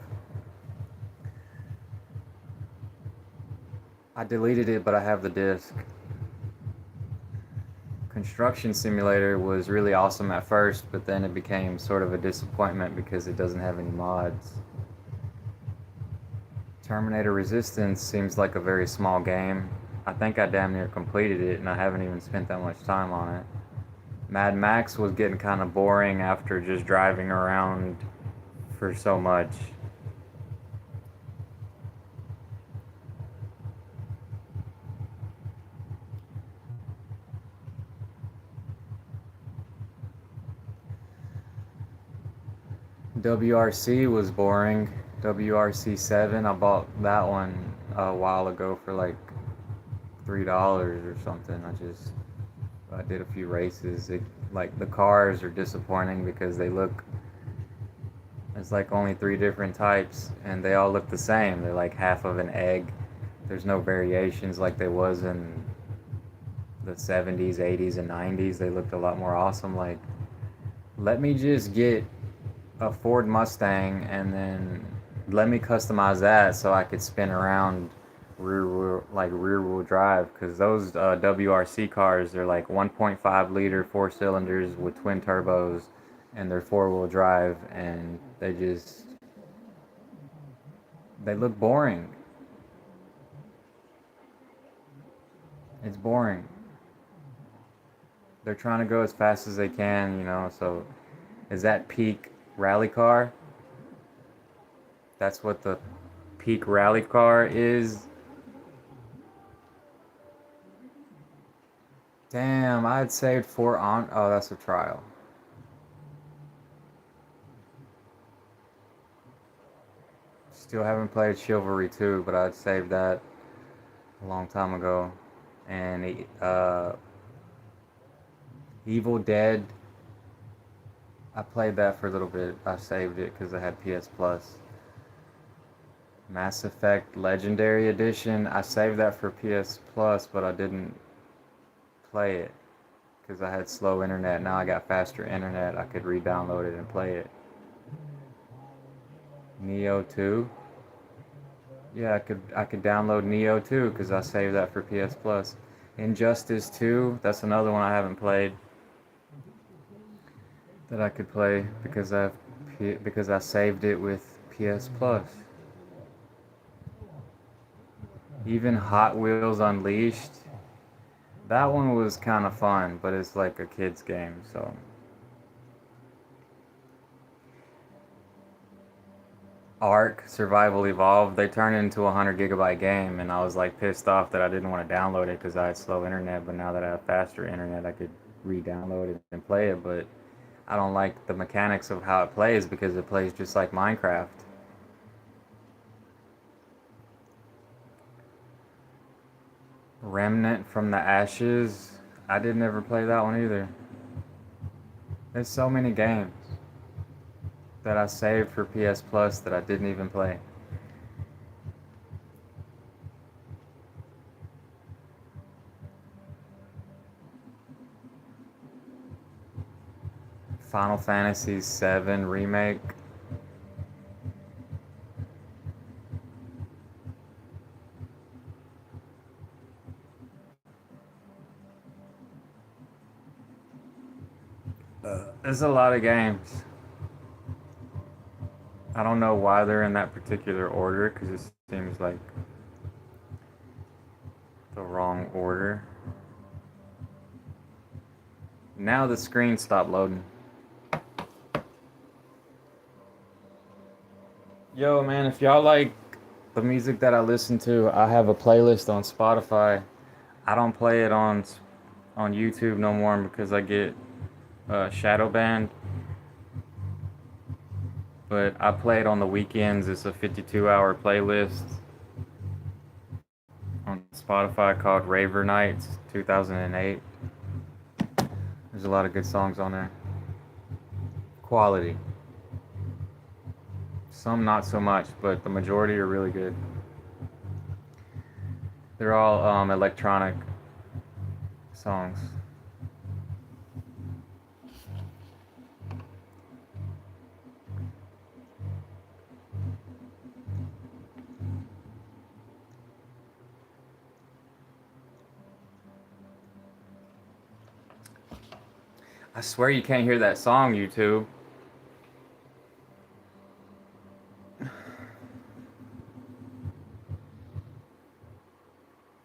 I deleted it, but I have the disc. Construction Simulator was really awesome at first, but then it became sort of a disappointment because it doesn't have any mods. Terminator Resistance seems like a very small game. I think I damn near completed it, and I haven't even spent that much time on it. Mad Max was getting kind of boring after just driving around for so much. WRC was boring. WRC 7, I bought that one a while ago for like $3 or something. I did a few races. Like the cars are disappointing because they look, it's like only 3 different types and they all look the same. They're like half of an egg. There's no variations like there was in the 70s, 80s, and 90s. They looked a lot more awesome. Like, let me just get a Ford Mustang and then let me customize that so I could spin around rear wheel drive, because those WRC cars, they're like 1.5 liter 4 cylinders with twin turbos, and they're 4 wheel drive, and they look boring. It's boring. They're trying to go as fast as they can, you know. So is that peak rally car? That's what the peak rally car is. Damn, I had saved four on. Oh, that's a trial. Still haven't played Chivalry 2, but I'd saved that a long time ago. And Evil Dead, I played that for a little bit. I saved it because I had PS Plus. Mass Effect Legendary Edition, I saved that for PS Plus, but I didn't play it because I had slow internet. Now I got faster internet. I could re-download it and play it. Neo 2. Yeah, I could download Neo 2 because I saved that for PS Plus. Injustice 2, that's another one I haven't played that I could play because I saved it with PS Plus. Even Hot Wheels Unleashed, that one was kind of fun, but it's like a kid's game, so. Ark Survival Evolved, they turned it into a 100 GB game, and I was like pissed off that I didn't want to download it because I had slow internet, but now that I have faster internet, I could re-download it and play it, but I don't like the mechanics of how it plays because it plays just like Minecraft. Remnant from the Ashes, I did never play that one either. There's so many games that I saved for PS Plus that I didn't even play. Final Fantasy VII Remake. There's a lot of games. I don't know why they're in that particular order because it seems like the wrong order. Now the screen stopped loading. Yo, man, if y'all like the music that I listen to, I have a playlist on Spotify. I don't play it on YouTube no more because I get shadow banned. But I play it on the weekends. It's a 52-hour playlist on Spotify called Raver Nights 2008. There's a lot of good songs on there. Quality. Some not so much, but the majority are really good. They're all electronic songs. I swear you can't hear that song, YouTube.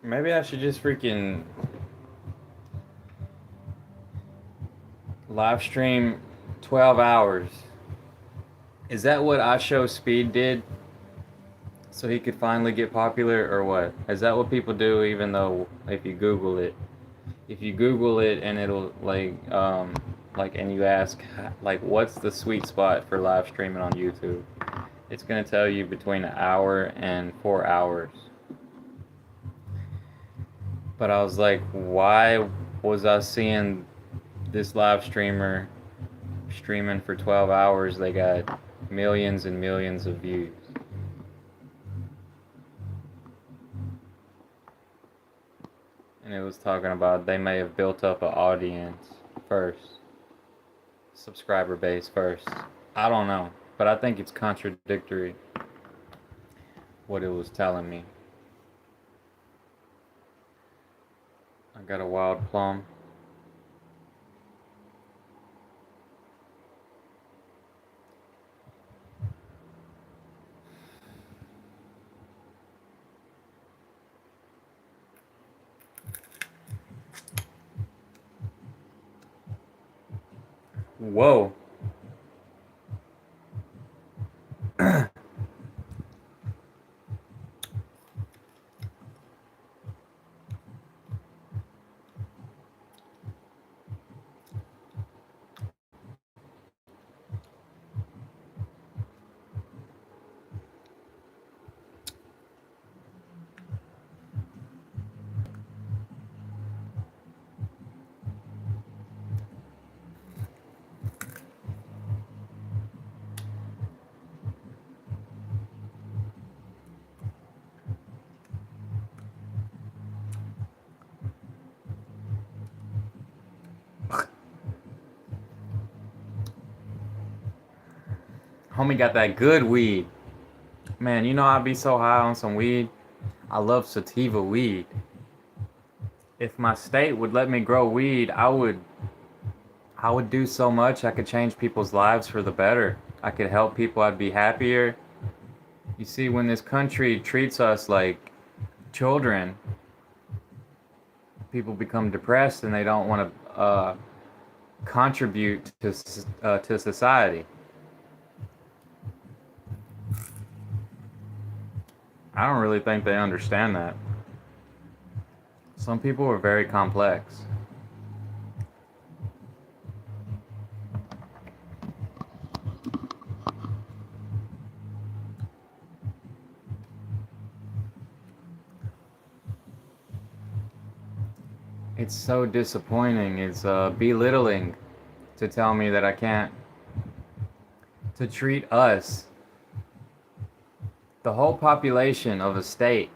Maybe I should just freaking live stream 12 hours. Is that what IShowSpeed did? So he could finally get popular, or what? Is that what people do, even though if you Google it? If you Google it and it'll and you ask like what's the sweet spot for live streaming on YouTube, it's gonna tell you between an hour and 4 hours. But I was like, why was I seeing this live streamer streaming for 12 hours? They got millions and millions of views. And it was talking about they may have built up an audience first, subscriber base first. I don't know, but I think it's contradictory what it was telling me. I got a wild plum. Whoa. Homie got that good weed. Man, you know I'd be so high on some weed. I love sativa weed. If my state would let me grow weed, I would do so much. I could change people's lives for the better. I could help people. I'd be happier. You see, when this country treats us like children, people become depressed and they don't want to contribute to society. I don't really think they understand that. Some people are very complex. It's so disappointing. It's belittling to tell me that I can't, to treat us, the whole population of a state,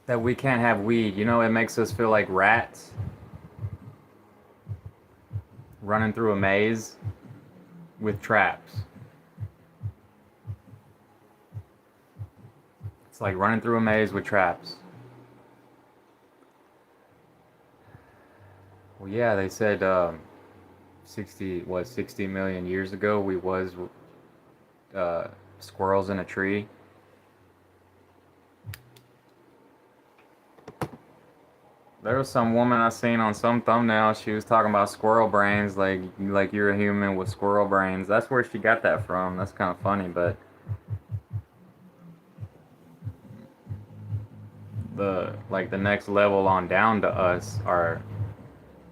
that we can't have weed. You know, it makes us feel like rats running through a maze with traps. It's like running through a maze with traps. Well, yeah, they said 60 million years ago we was squirrels in a tree. There was some woman I seen on some thumbnail. She was talking about squirrel brains, like you're a human with squirrel brains. That's where she got that from. That's kind of funny, but the next level on down to us are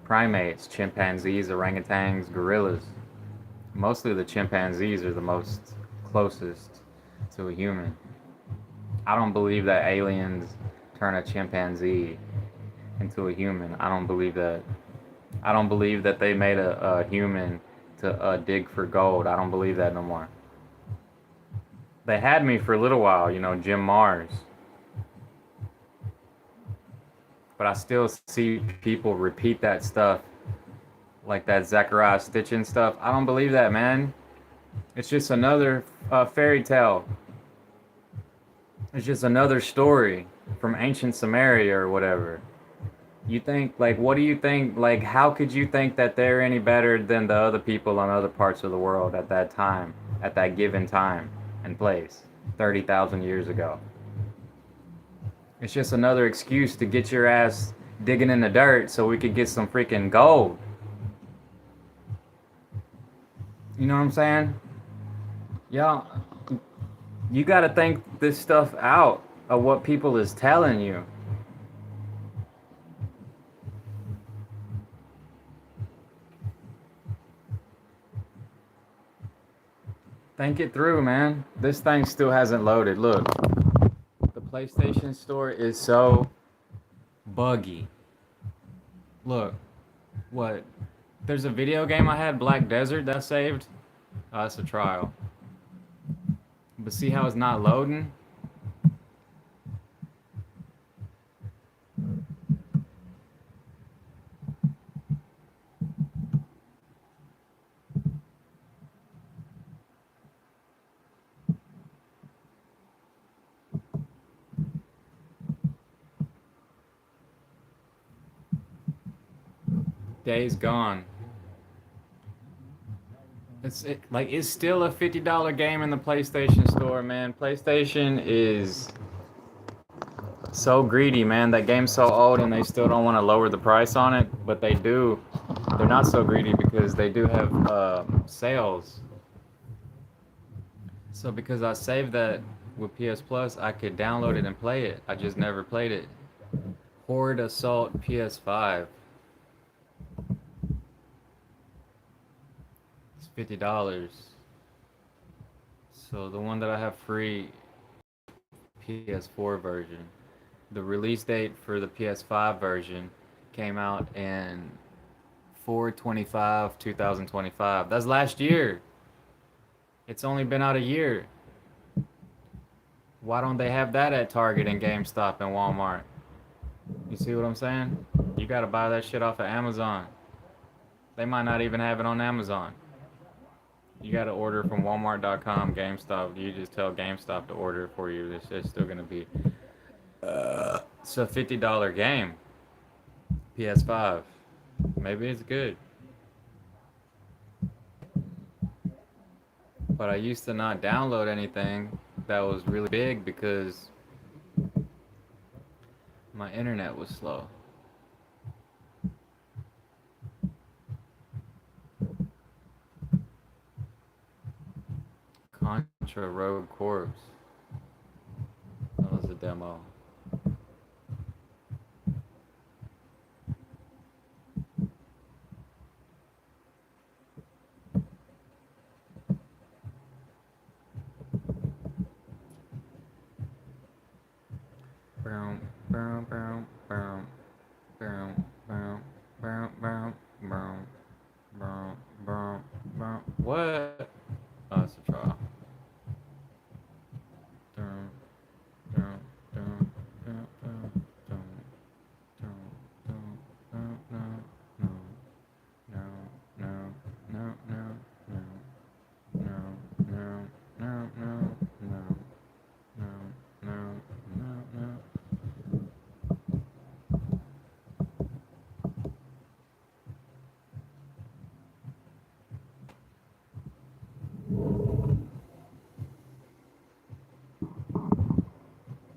primates, chimpanzees, orangutans, gorillas. Mostly the chimpanzees are the most closest to a human. I don't believe that aliens turn a chimpanzee into a human. I don't believe that. I don't believe that they made a human to dig for gold. I don't believe that no more. They had me for a little while, you know, Jim Mars. But I still see people repeat that stuff, like that Zechariah Stitchin stuff. I don't believe that, man. It's just another fairy tale. It's just another story from ancient Samaria or whatever. You think, like, what do you think? Like, how could you think that they're any better than the other people on other parts of the world at that time, at that given time and place, 30,000 years ago? It's just another excuse to get your ass digging in the dirt so we could get some freaking gold. You know what I'm saying? Y'all, you gotta think this stuff out of what people is telling you. Think it through, man. This thing still hasn't loaded. Look, the PlayStation Store is so buggy. Look, what? There's a video game I had, Black Desert, that saved. Oh, that's a trial. But see how it's not loading? Days Gone. It's still a $50 game in the PlayStation Store, man. PlayStation is so greedy, man. That game's so old and they still don't want to lower the price on it, but they do. They're not so greedy because they do have sales. So because I saved that with PS Plus, I could download it and play it. I just never played it. Horde Assault PS5. It's $50. So the one that I have free, PS4 version. The release date for the PS5 version came out in 4/25/2025. That's last year. It's only been out a year. Why don't they have that at Target and GameStop and Walmart? You see what I'm saying? You gotta buy that shit off of Amazon. They might not even have it on Amazon. You gotta order from Walmart.com, GameStop. You just tell GameStop to order it for you. This shit's still gonna be. It's a $50 game. PS5. Maybe it's good. But I used to not download anything that was really big because my internet was slow. Contra Rogue Corps. That was a demo. Boom, boom, boom, boom, boom, boom, boom, boom, boom, boom, boom, boom. What? Oh, it's a trial. Dun, dun, dun, dun, dun, dun, dun, dun, dun, no, no, no, no, no, no, no, no, no, no, no, no, no, no, no.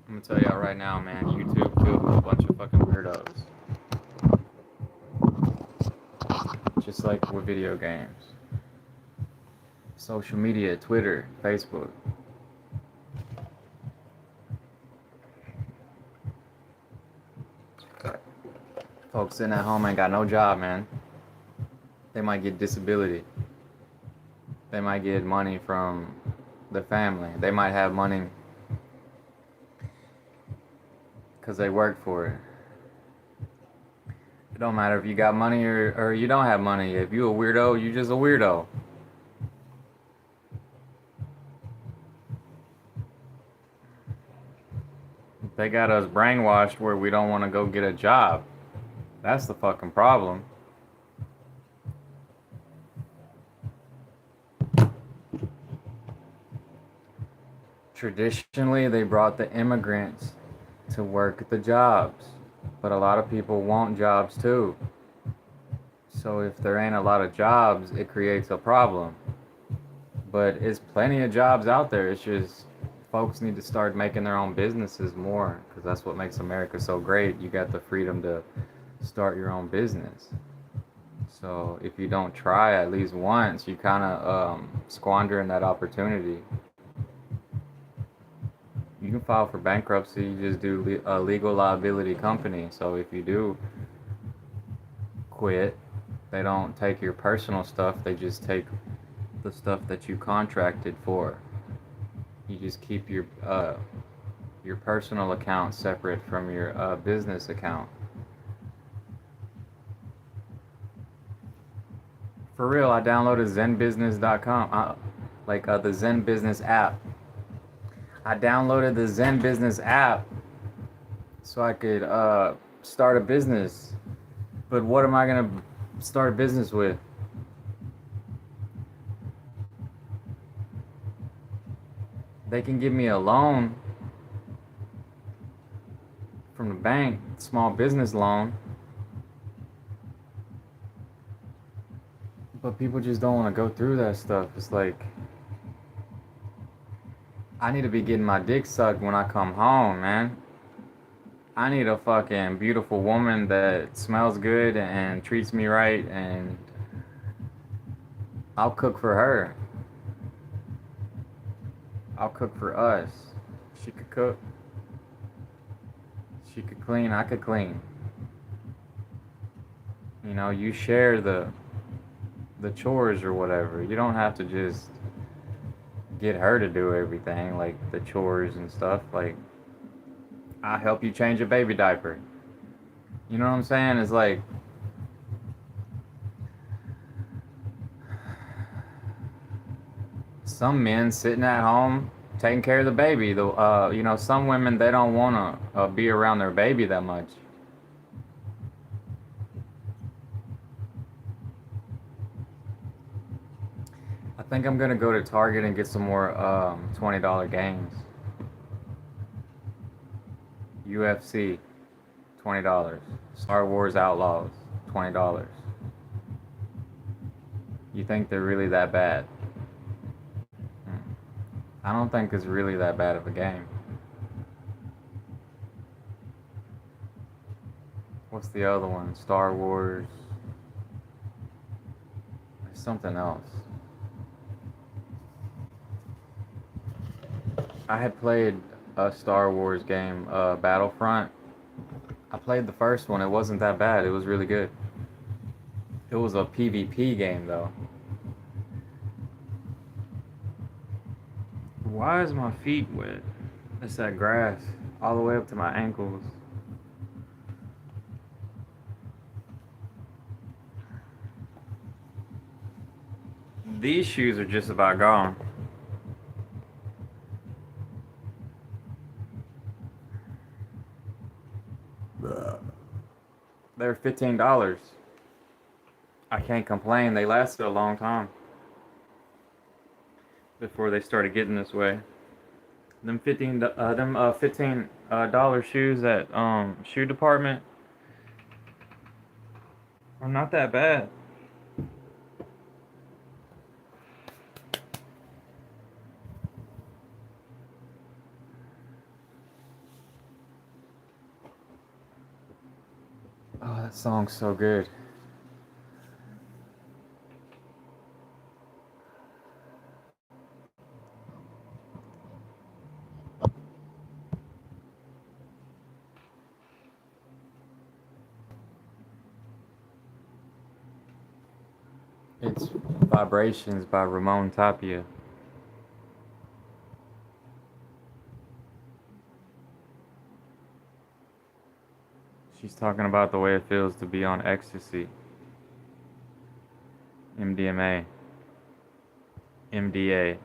I'm gonna tell y'all right now, man, YouTube filled with a bunch of fucking weirdos. Just like with video games. Social media, Twitter, Facebook. Folks sitting at home ain't got no job, man. They might get disability. They might get money from the family. They might have money because they work for it. It don't matter if you got money or you don't have money. If you a weirdo, you just a weirdo. They got us brainwashed where we don't want to go get a job. That's the fucking problem. Traditionally, they brought the immigrants to work the jobs, but a lot of people want jobs too. So if there ain't a lot of jobs, it creates a problem. But it's plenty of jobs out there. It's just folks need to start making their own businesses more because that's what makes America so great. You got the freedom to start your own business. So if you don't try at least once, you kind of squandering that opportunity. You can file for bankruptcy. You just do a legal liability company. So if you do quit, they don't take your personal stuff. They just take the stuff that you contracted for. You just keep your personal account separate from your business account. For real, I downloaded ZenBusiness.com, the Zen Business app. I downloaded the Zen Business app so I could start a business. But what am I gonna start a business with? They can give me a loan from the bank, small business loan. But people just don't want to go through that stuff. It's like, I need to be getting my dick sucked when I come home, man. I need a fucking beautiful woman that smells good and treats me right, and I'll cook for her. I'll cook for us. She could cook. She could clean. I could clean. You know, you share the chores or whatever. You don't have to just get her to do everything, like the chores and stuff. Like, I'll help you change a baby diaper. You know what I'm saying? It's like, some men sitting at home taking care of the baby. You know, some women, they don't want to be around their baby that much. I think I'm gonna go to Target and get some more $20 games. UFC, $20. Star Wars Outlaws, $20. You think they're really that bad? I don't think it's really that bad of a game. What's the other one? Star Wars. There's something else. I had played a Star Wars game, Battlefront. I played the first one. It wasn't that bad. It was really good. It was a PvP game, though. Why is my feet wet? It's that grass all the way up to my ankles. These shoes are just about gone. They're $15. I can't complain. They lasted a long time before they started getting this way. Them $15 shoes at shoe department are not that bad. Oh, that song's so good. It's Vibrations by Ramon Tapia. She's talking about the way it feels to be on ecstasy. MDMA. MDA.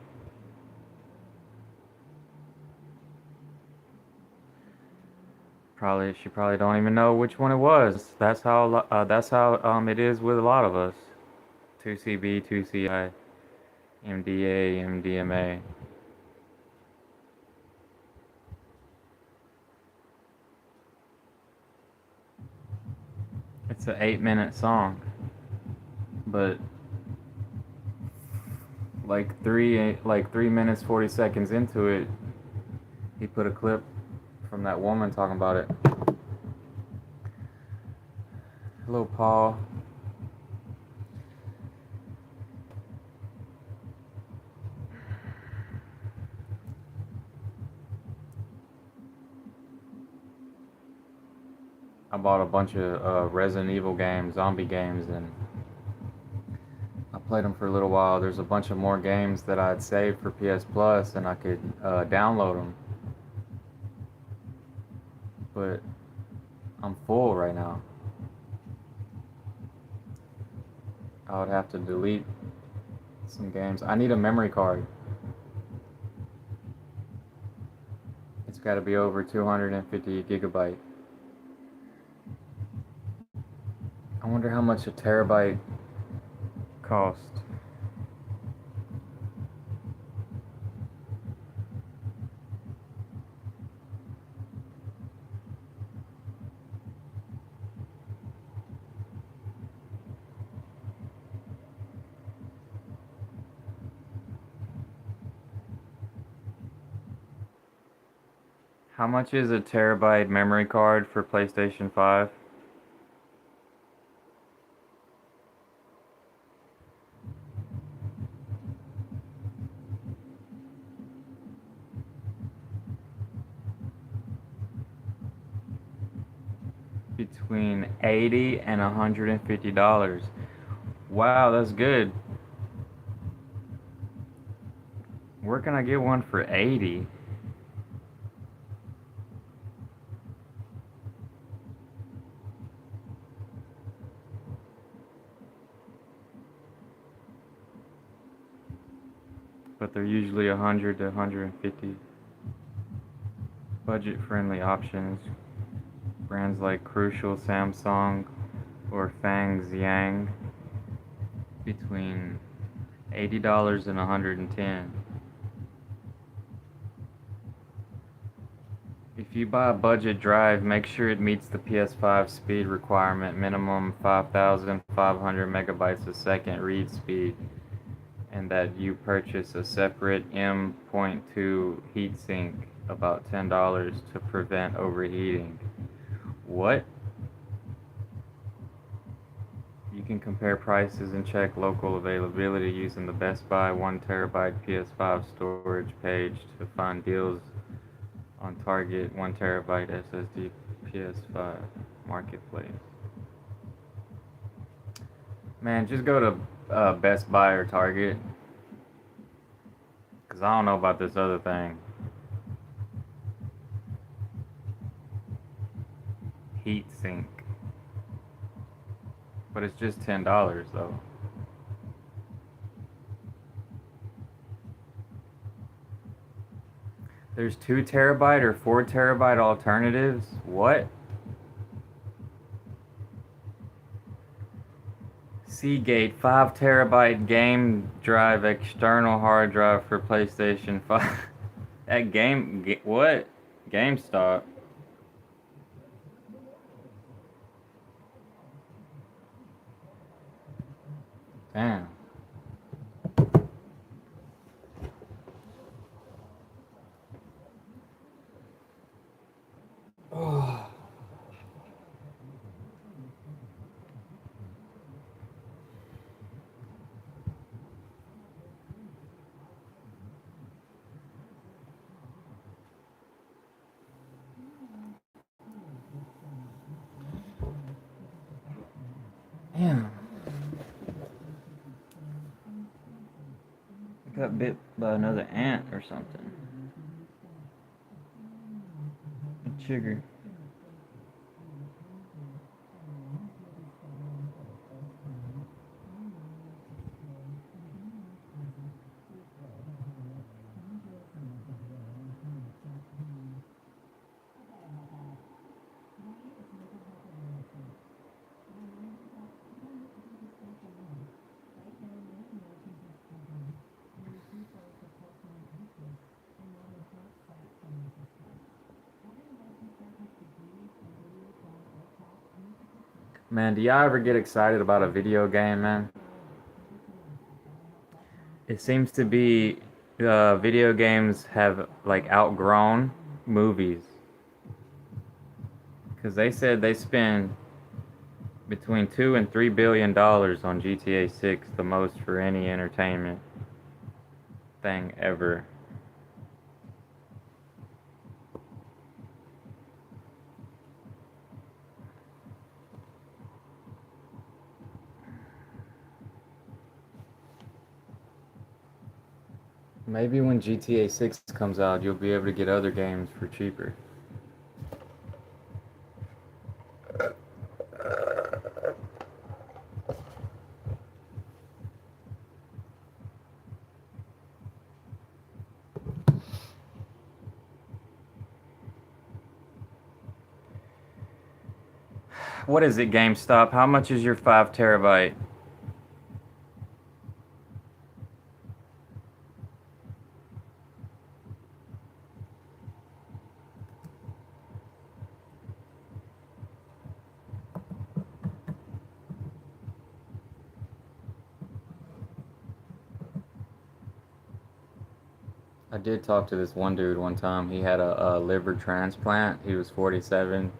She probably don't even know which one it was. That's how it is with a lot of us. 2CB, 2CI, MDA, MDMA. It's an 8-minute song, but like 3 minutes 40 seconds into it, he put a clip from that woman talking about it. Hello, Paul. I bought a bunch of Resident Evil games, zombie games, and I played them for a little while. There's a bunch of more games that I'd saved for PS Plus, and I could download them. But I'm full right now. I would have to delete some games. I need a memory card. It's got to be over 250 gigabyte. I wonder how much a terabyte cost. How much is a terabyte memory card for PlayStation 5? Between $80 and $150. Wow, that's good. Where can I get one for 80? But they're usually 100 to 150. Budget-friendly options. Brands like Crucial, Samsung, or Fang Xiang. Between $80 and $110. If you buy a budget drive, make sure it meets the PS5 speed requirement, minimum 5,500 megabytes a second read speed, and that you purchase a separate M.2 heatsink, about $10, to prevent overheating. What? You can compare prices and check local availability using the Best Buy 1TB PS5 storage page to find deals on Target 1TB SSD PS5 marketplace. Man, just go to Best Buy or Target, cause I don't know about this other thing. Heatsink, but it's just $10 though. There's 2TB or 4TB alternatives. What? Seagate 5TB game drive external hard drive for PlayStation 5. What? GameStop. Damn. Oh. Damn. I got bit by another ant or something. A chigger. Man, do y'all ever get excited about a video game, man? It seems to be video games have like outgrown movies because they said they spend between $2 and $3 billion on GTA 6, the most for any entertainment thing ever. Maybe when GTA 6 comes out, you'll be able to get other games for cheaper. What is it, GameStop? How much is your 5 terabyte? I did talk to this one dude one time. He had a liver transplant. He was 47.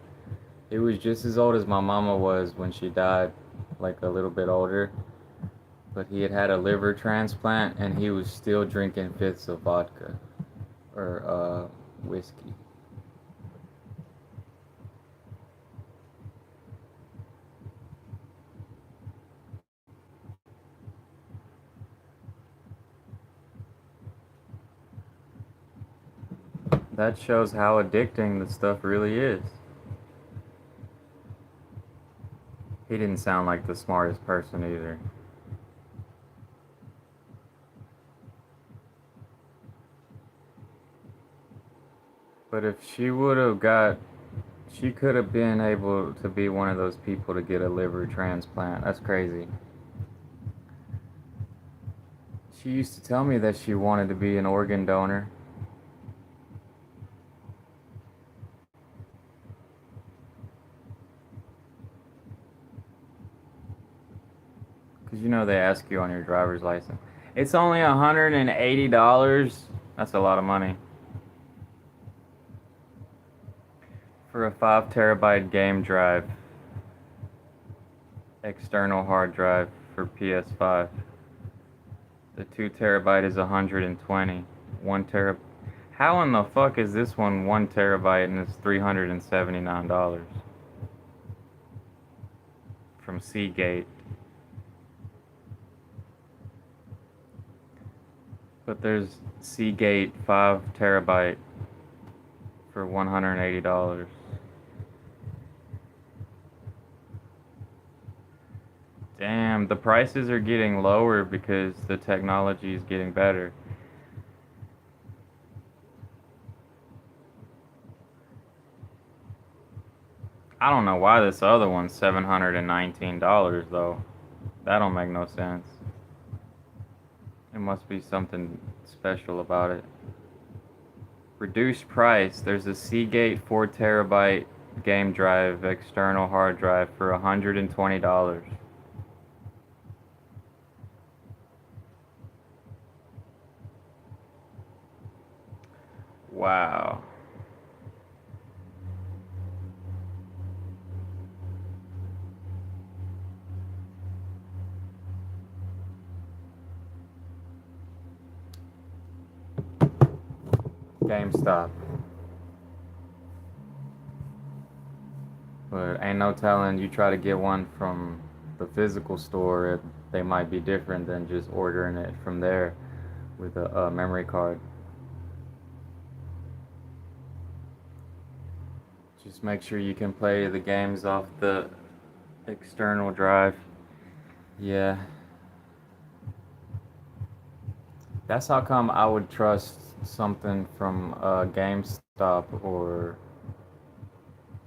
He was just as old as my mama was when she died, like a little bit older. But he had had a liver transplant and he was still drinking fifths of vodka or whiskey. That shows how addicting the stuff really is. He didn't sound like the smartest person either. But if she would have got, she could have been able to be one of those people to get a liver transplant. That's crazy. She used to tell me that she wanted to be an organ donor. Because you know they ask you on your driver's license. It's only $180. That's a lot of money. For a 5 terabyte game drive. External hard drive for PS5. The 2 terabyte is 120. 1 terabyte. How in the fuck is this one 1 terabyte and it's $379 from Seagate? But there's Seagate 5 terabyte for $180. Damn, the prices are getting lower because the technology is getting better. I don't know why this other one's $719 though. That don't make no sense. It must be something special about it. Reduced price. There's a Seagate 4 terabyte game drive external hard drive for $120. Wow. GameStop. But ain't no telling, you try to get one from the physical store, they might be different than just ordering it from there with a memory card. Just make sure you can play the games off the external drive. Yeah. That's how come I would trust something from GameStop or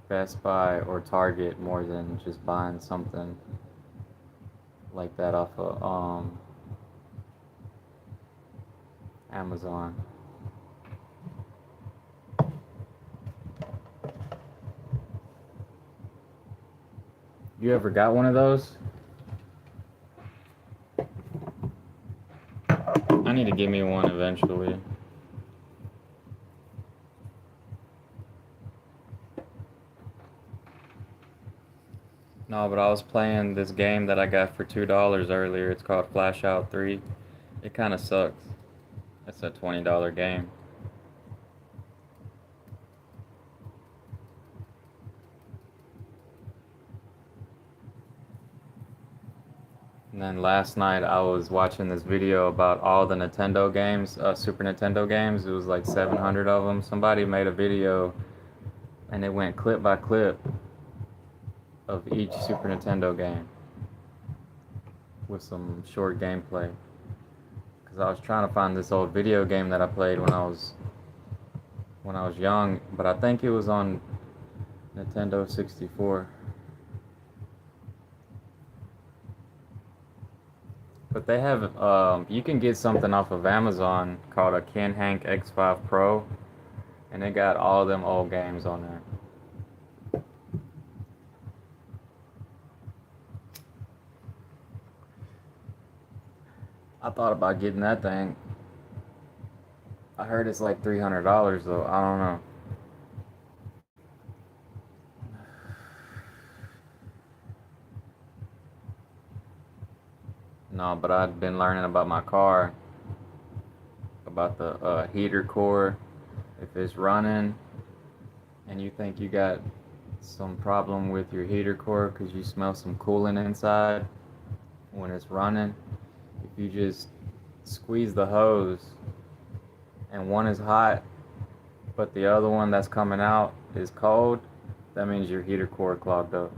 Best Buy or Target more than just buying something like that off of Amazon. You ever got one of those? I need to give me one eventually. No, but I was playing this game that I got for $2 earlier. It's called Flash Out 3. It kind of sucks. It's a $20 game. And then last night I was watching this video about all the Nintendo games, Super Nintendo games. It was like 700 of them. Somebody made a video and it went clip by clip of each Super Nintendo game with some short gameplay. Because I was trying to find this old video game that I played when I was young, but I think it was on Nintendo 64. But they have, you can get something off of Amazon called a Ken Hank X5 Pro, and it got all them old games on there. I thought about getting that thing. I heard it's like $300 though. I don't know. No, but I've been learning about my car, about the heater core. If it's running and you think you got some problem with your heater core because you smell some coolant inside when it's running, if you just squeeze the hose and one is hot but the other one that's coming out is cold, that means your heater core clogged up.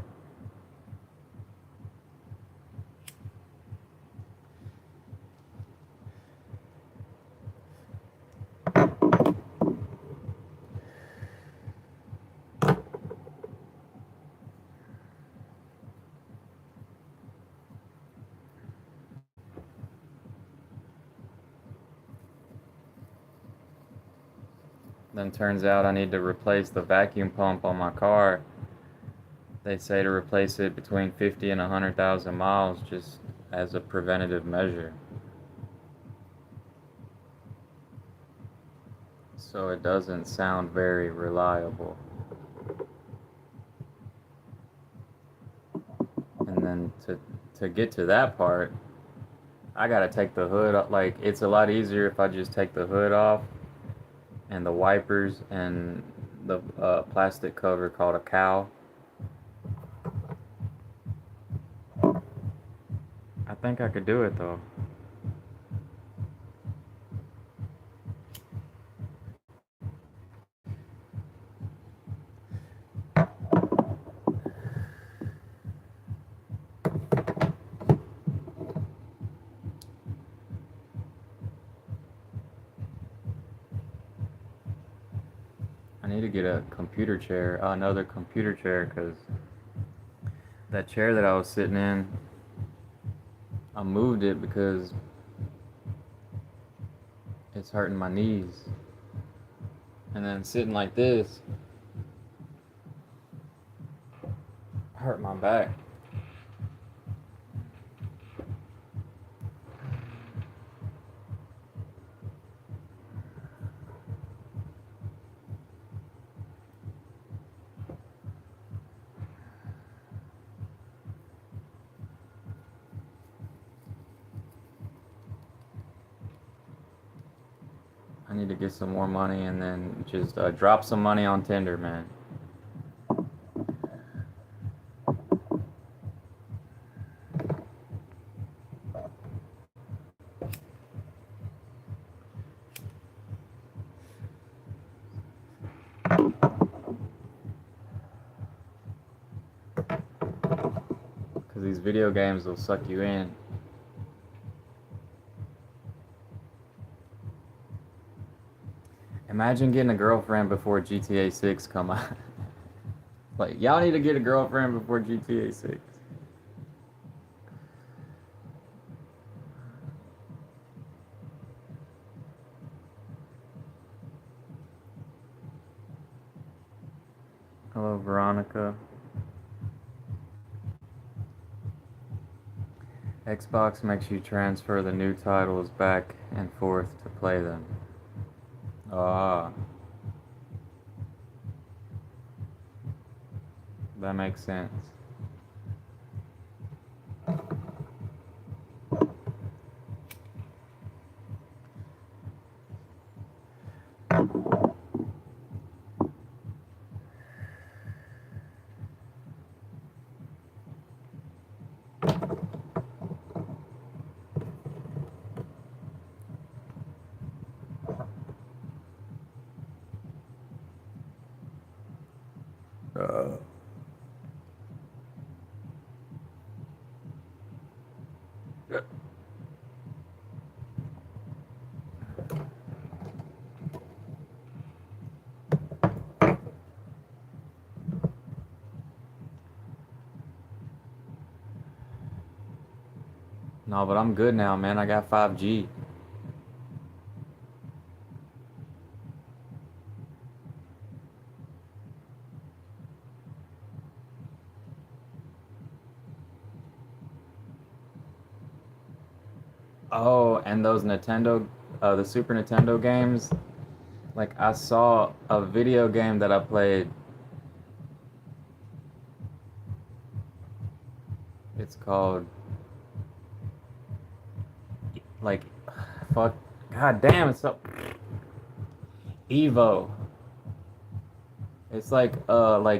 Then turns out I need to replace the vacuum pump on my car. They say to replace it between 50 and 100,000 miles just as a preventative measure. So it doesn't sound very reliable. And then to get to that part, I gotta take the hood off. Like, it's a lot easier if I just take the hood off and the wipers and the plastic cover called a cowl. I think I could do it though. I need to get a computer chair, another computer chair, because that chair that I was sitting in, I moved it because it's hurting my knees. And then sitting like this hurt my back. I need to get some more money and then just drop some money on Tinder, man. Because these video games will suck you in. Imagine getting a girlfriend before GTA 6 come out. Like, y'all need to get a girlfriend before GTA 6. Hello, Veronica. Xbox makes you transfer the new titles back and forth to play them. Ah, that makes sense. No, but I'm good now, man. I got 5G. Oh, and those the Super Nintendo games. Like, I saw a video game that I played. It's called, like, fuck, god damn, it's so Evo. It's like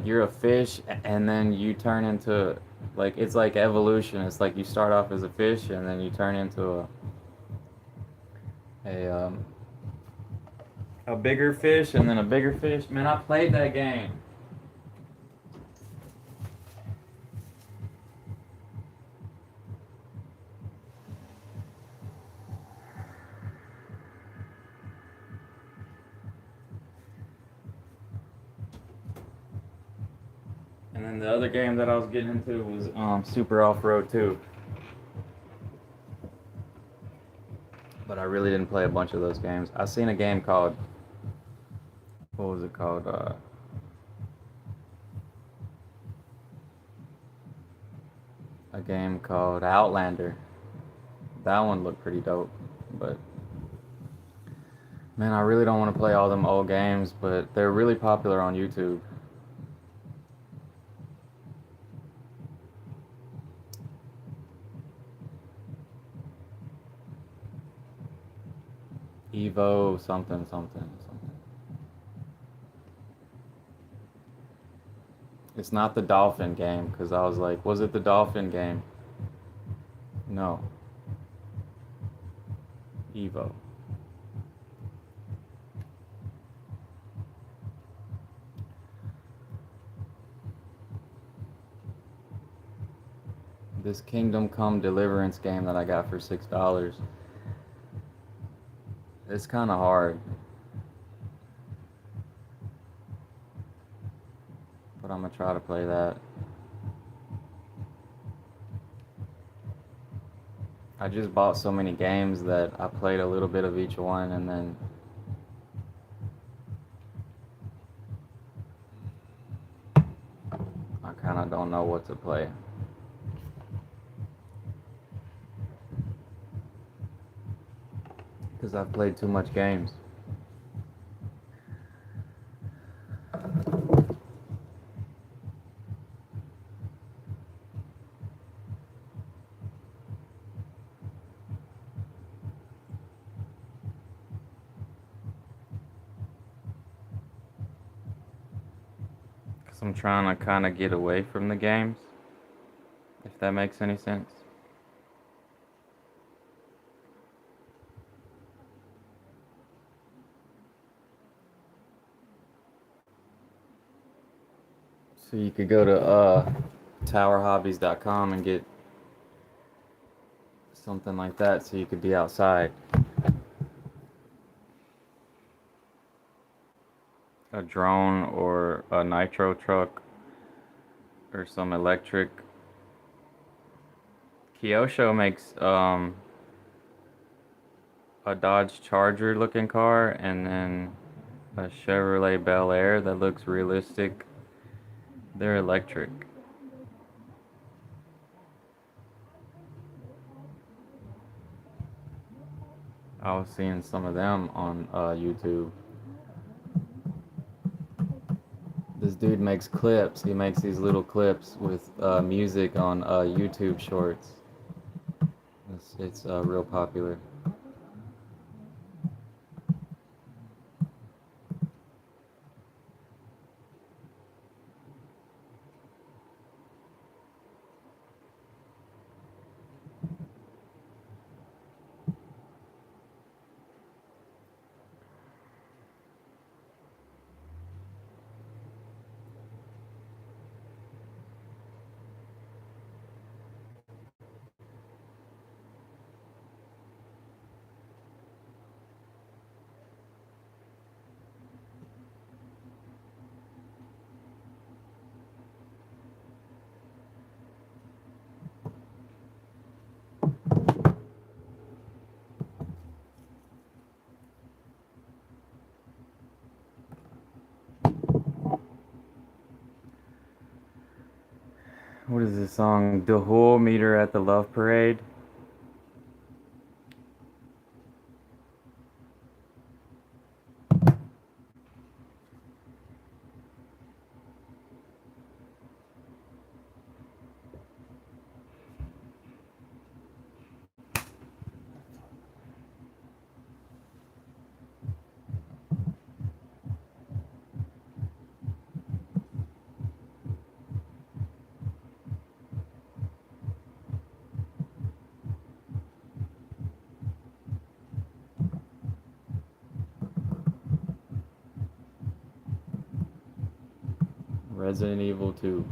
you're a fish and then you turn into, like, it's like evolution. It's like you start off as a fish and then you turn into a a bigger fish and then a bigger fish. Man, I played that game. And then the other game that I was getting into was Super Off-Road 2. But I really didn't play a bunch of those games. I seen a game called, what was it called? A game called Outlander. That one looked pretty dope. But man, I really don't want to play all them old games, but they're really popular on YouTube. Evo something something something. It's not the Dolphin game because I was like, was it the Dolphin game? No. Evo. This Kingdom Come Deliverance game that I got for $6. It's kind of hard, but I'm gonna try to play that. I just bought so many games that I played a little bit of each one and then I kind of don't know what to play. Because I've played too much games. Because I'm trying to kind of get away from the games, if that makes any sense. So you could go to towerhobbies.com and get something like that so you could be outside. A drone or a nitro truck or some electric. Kyosho makes a Dodge Charger looking car and then a Chevrolet Bel Air that looks realistic. They're electric. I was seeing some of them on YouTube. This dude makes clips. He makes these little clips with music on YouTube Shorts. It's real popular. What is this song? The Whole Meter at the Love Parade. Resident Evil 2.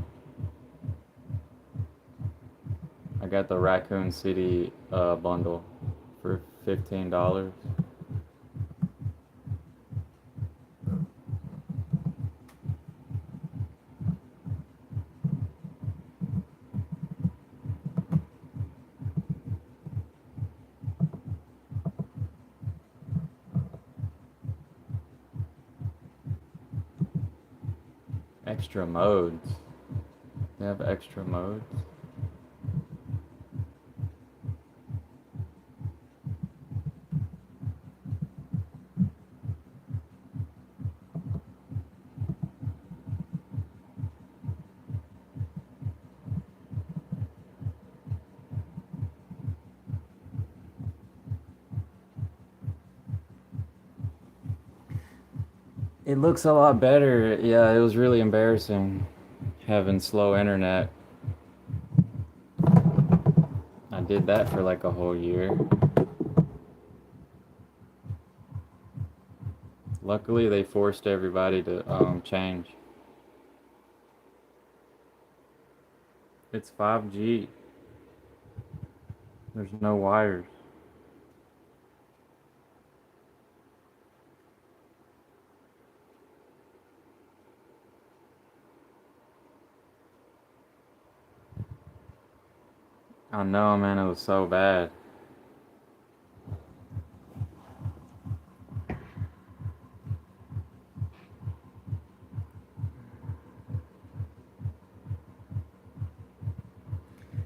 I got the Raccoon City bundle for $15. Extra modes. They have extra modes. It looks a lot better. Yeah, it was really embarrassing having slow internet. I did that for like a whole year. Luckily, they forced everybody to change. It's 5G. There's no wires. I know, man, it was so bad.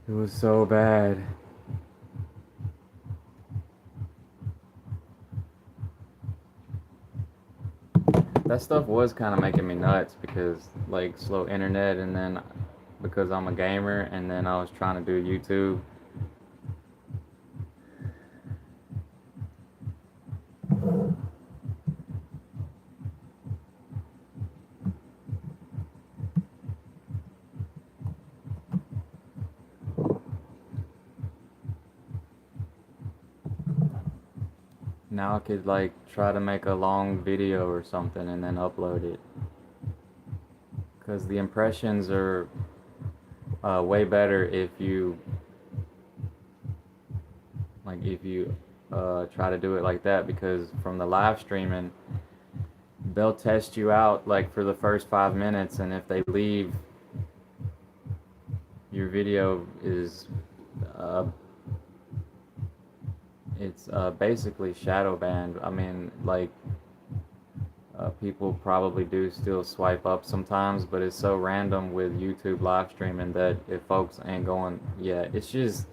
It was so bad. That stuff was kind of making me nuts because, like, slow internet, and then because I'm a gamer, and then I was trying to do YouTube. Now I could, like, try to make a long video or something and then upload it. Because the impressions are way better if you, try to do it like that, because from the live streaming, they'll test you out, like, for the first 5 minutes, and if they leave, your video is it's basically shadow banned. I mean, like, people probably do still swipe up sometimes, but it's so random with YouTube live streaming that if folks ain't going, yeah, it's just,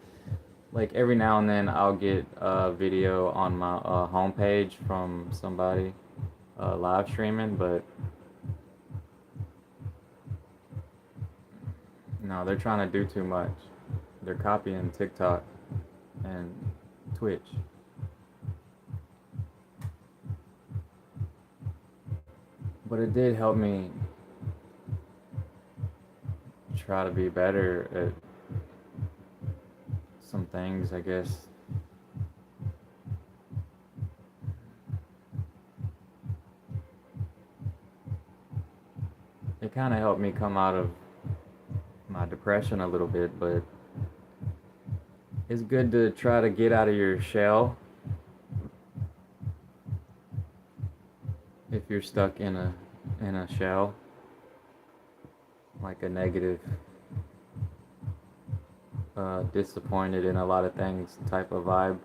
like every now and then I'll get a video on my homepage from somebody live streaming, but no, they're trying to do too much. They're copying TikTok and Twitch. But it did help me try to be better at some things, I guess. It kind of helped me come out of my depression a little bit, but it's good to try to get out of your shell if you're stuck in a shell, like a negative, disappointed in a lot of things type of vibe.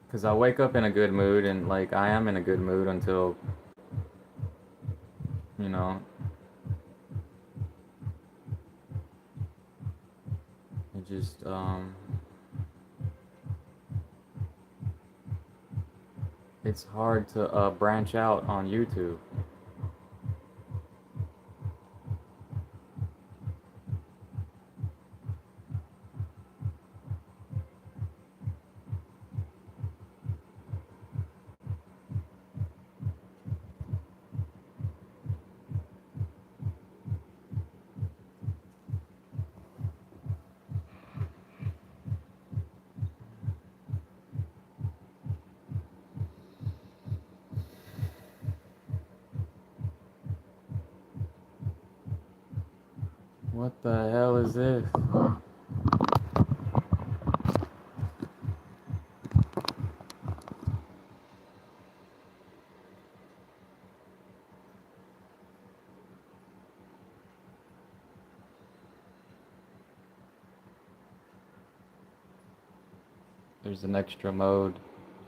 Because I wake up in a good mood, and like I am in a good mood until, you know, it just, it's hard to branch out on YouTube. What the hell is this? There's an extra mode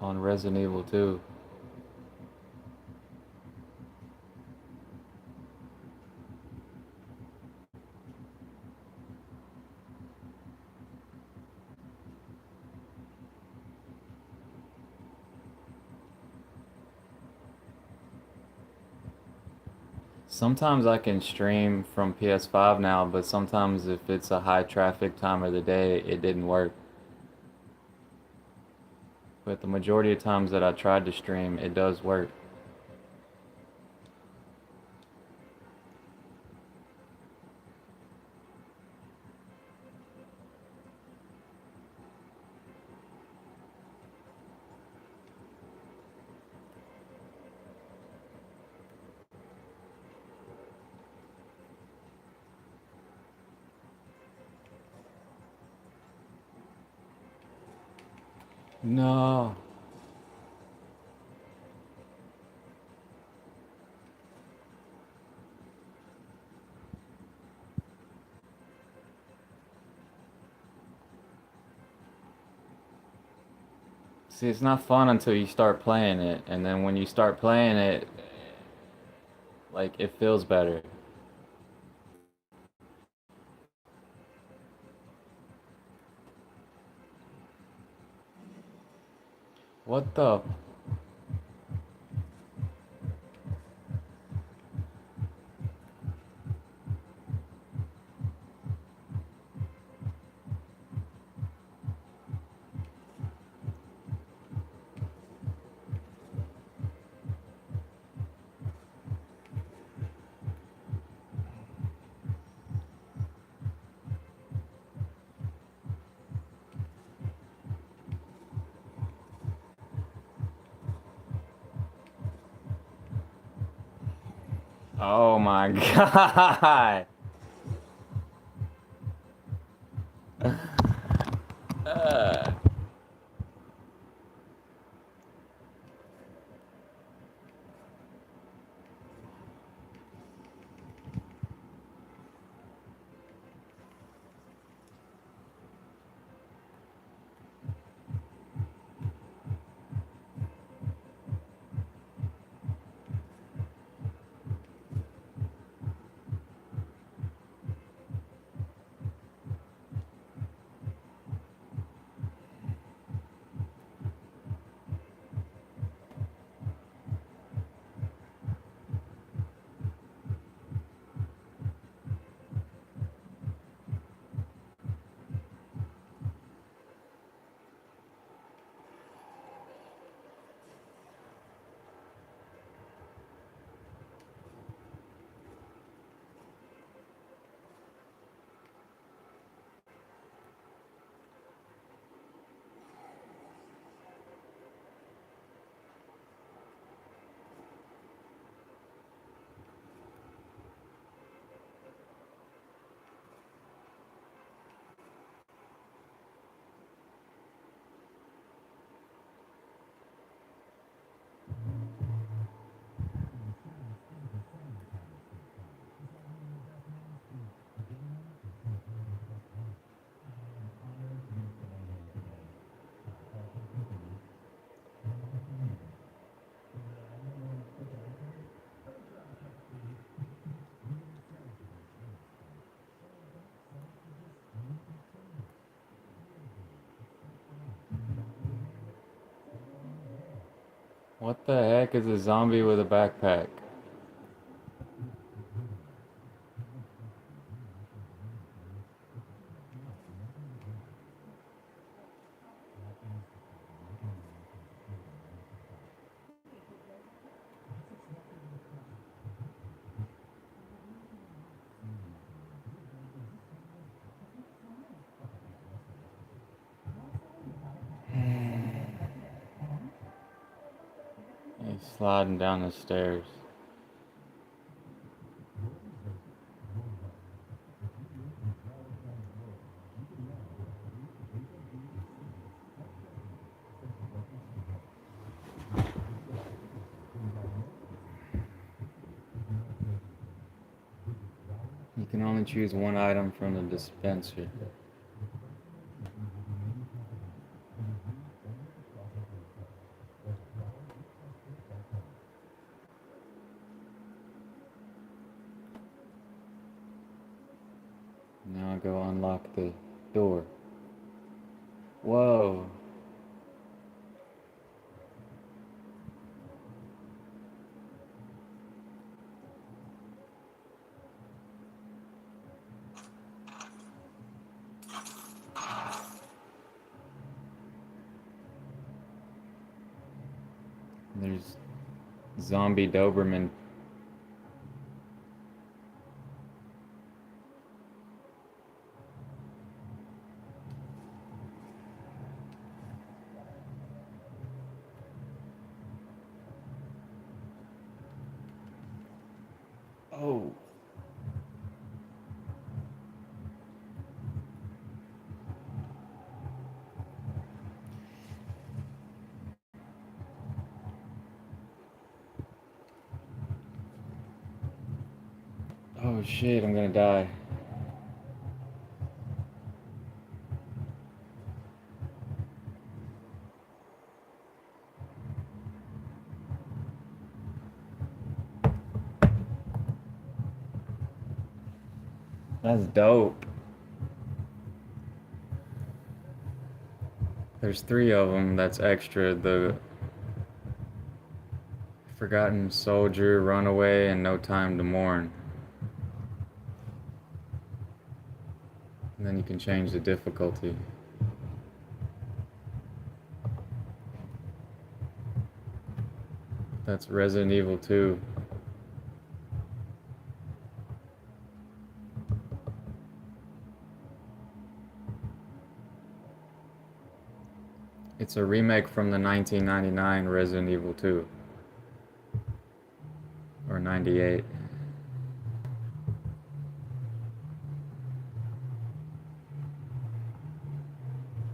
on Resident Evil 2. Sometimes I can stream from PS5 now, but sometimes if it's a high traffic time of the day, it didn't work. But the majority of times that I tried to stream, it does work. No. See, it's not fun until you start playing it, and then when you start playing it, like, it feels better. What the? Oh my God. What the heck is a zombie with a backpack? He's sliding down the stairs. You can only choose one item from the dispenser. Now go unlock the door. Whoa. There's zombie Doberman. Oh. Oh shit, I'm gonna die. That's dope. There's 3 of them that's extra. The Forgotten Soldier, Runaway, and No Time to Mourn. And then you can change the difficulty. That's Resident Evil 2. It's a remake from the 1999 Resident Evil 2. Or 98.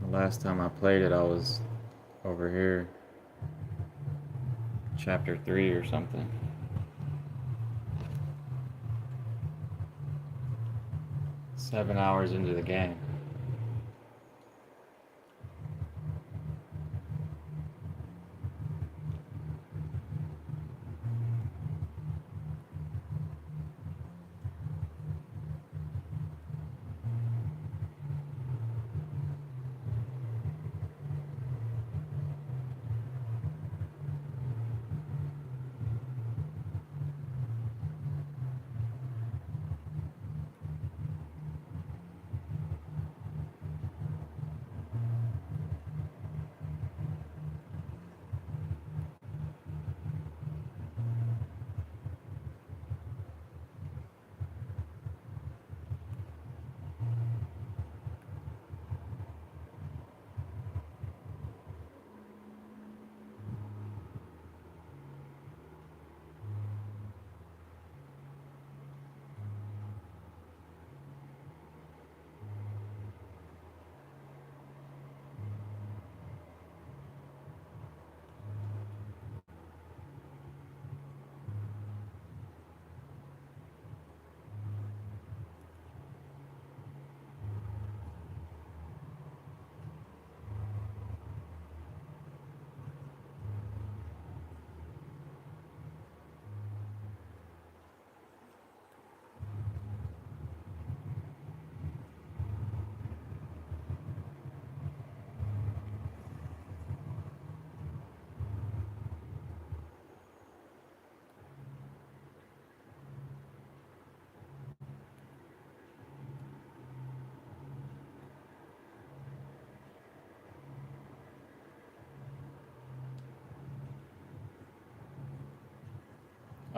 The last time I played it, I was over here. Chapter 3 or something. 7 hours into the game.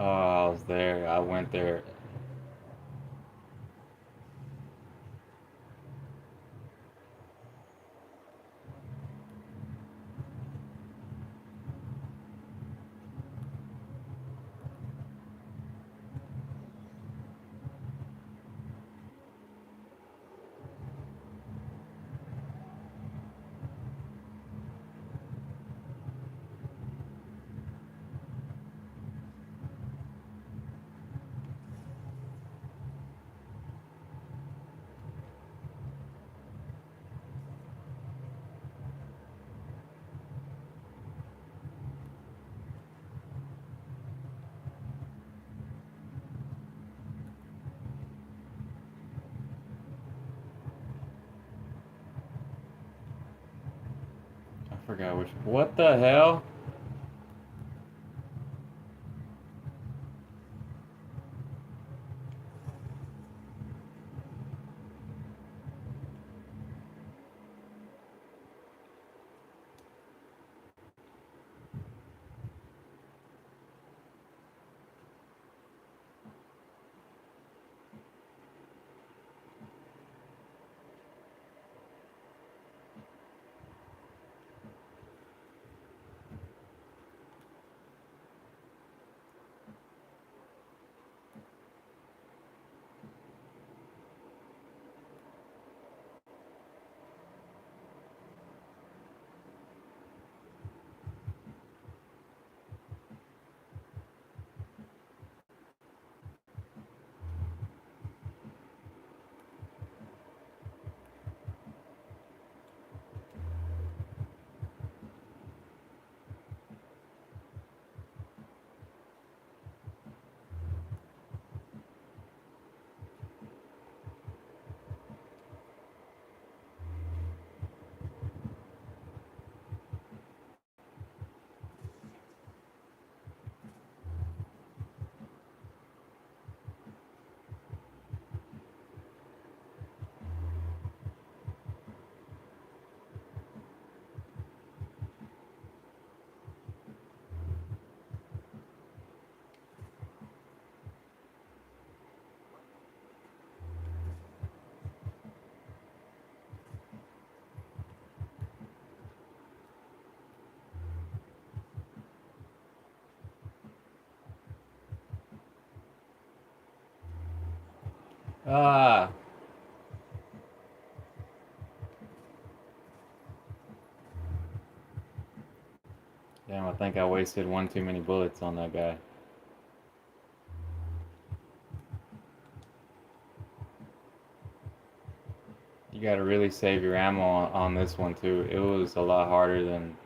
Oh, I was there. I went there. I forgot which. What the hell? Ah, damn! I think I wasted one too many bullets on that guy. You gotta really save your ammo on this one too. It was a lot harder than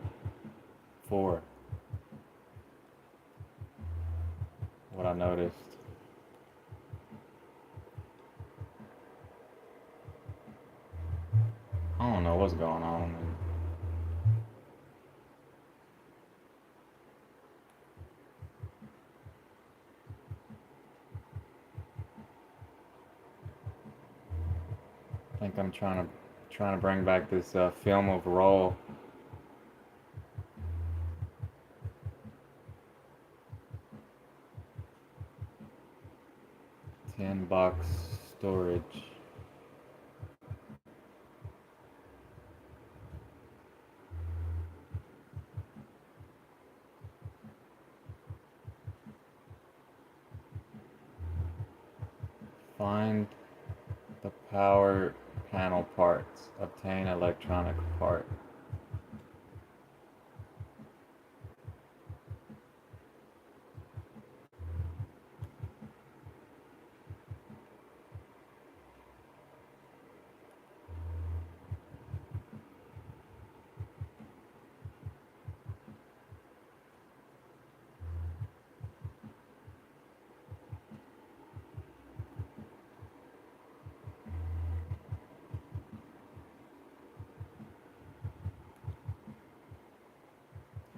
4. What I noticed. I don't know what's going on, man. I think I'm trying to bring back this film overall. 10 box storage. Find the power panel parts. Obtain electronic part.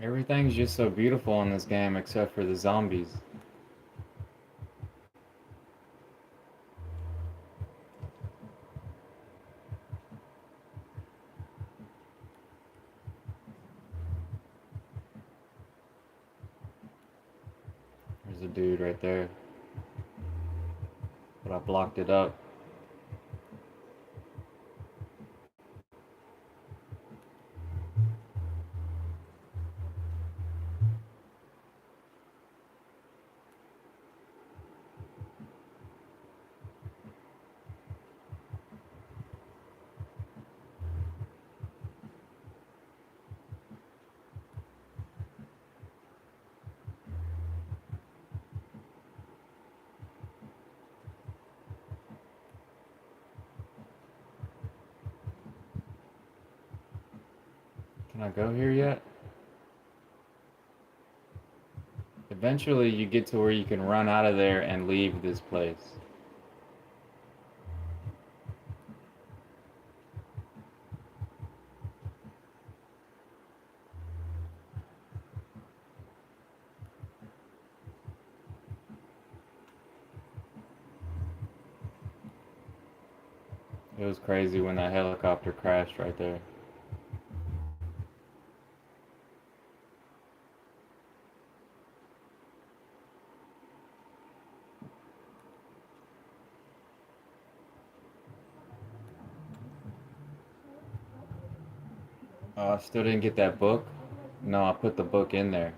Everything's just so beautiful in this game except for the zombies. There's a dude right there. But I blocked it up. Can I go here yet? Eventually you get to where you can run out of there and leave this place. It was crazy when that helicopter crashed right there. Oh, I still didn't get that book? No, I put the book in there,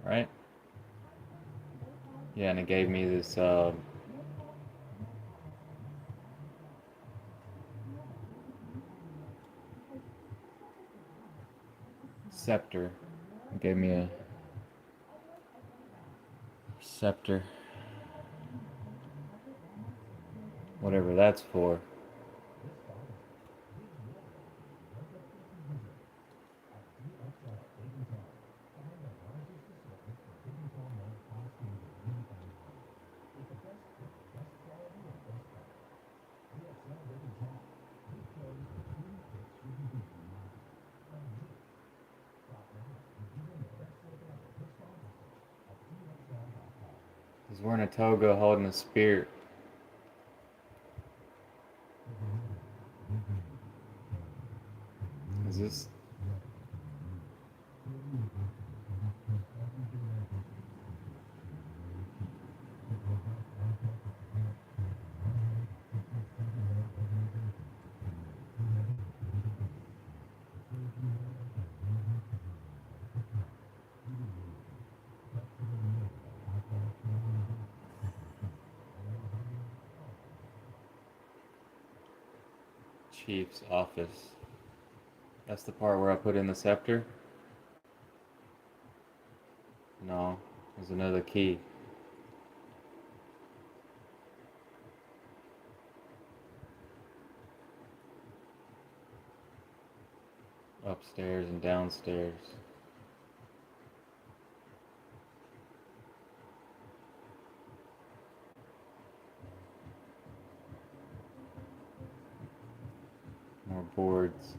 right? Yeah, and it gave me this scepter. It gave me a scepter. Whatever that's for. He's wearing a toga holding a spear. Is this? Chief's office. That's the part where I put in the scepter? No, there's another key. Upstairs and downstairs. More boards.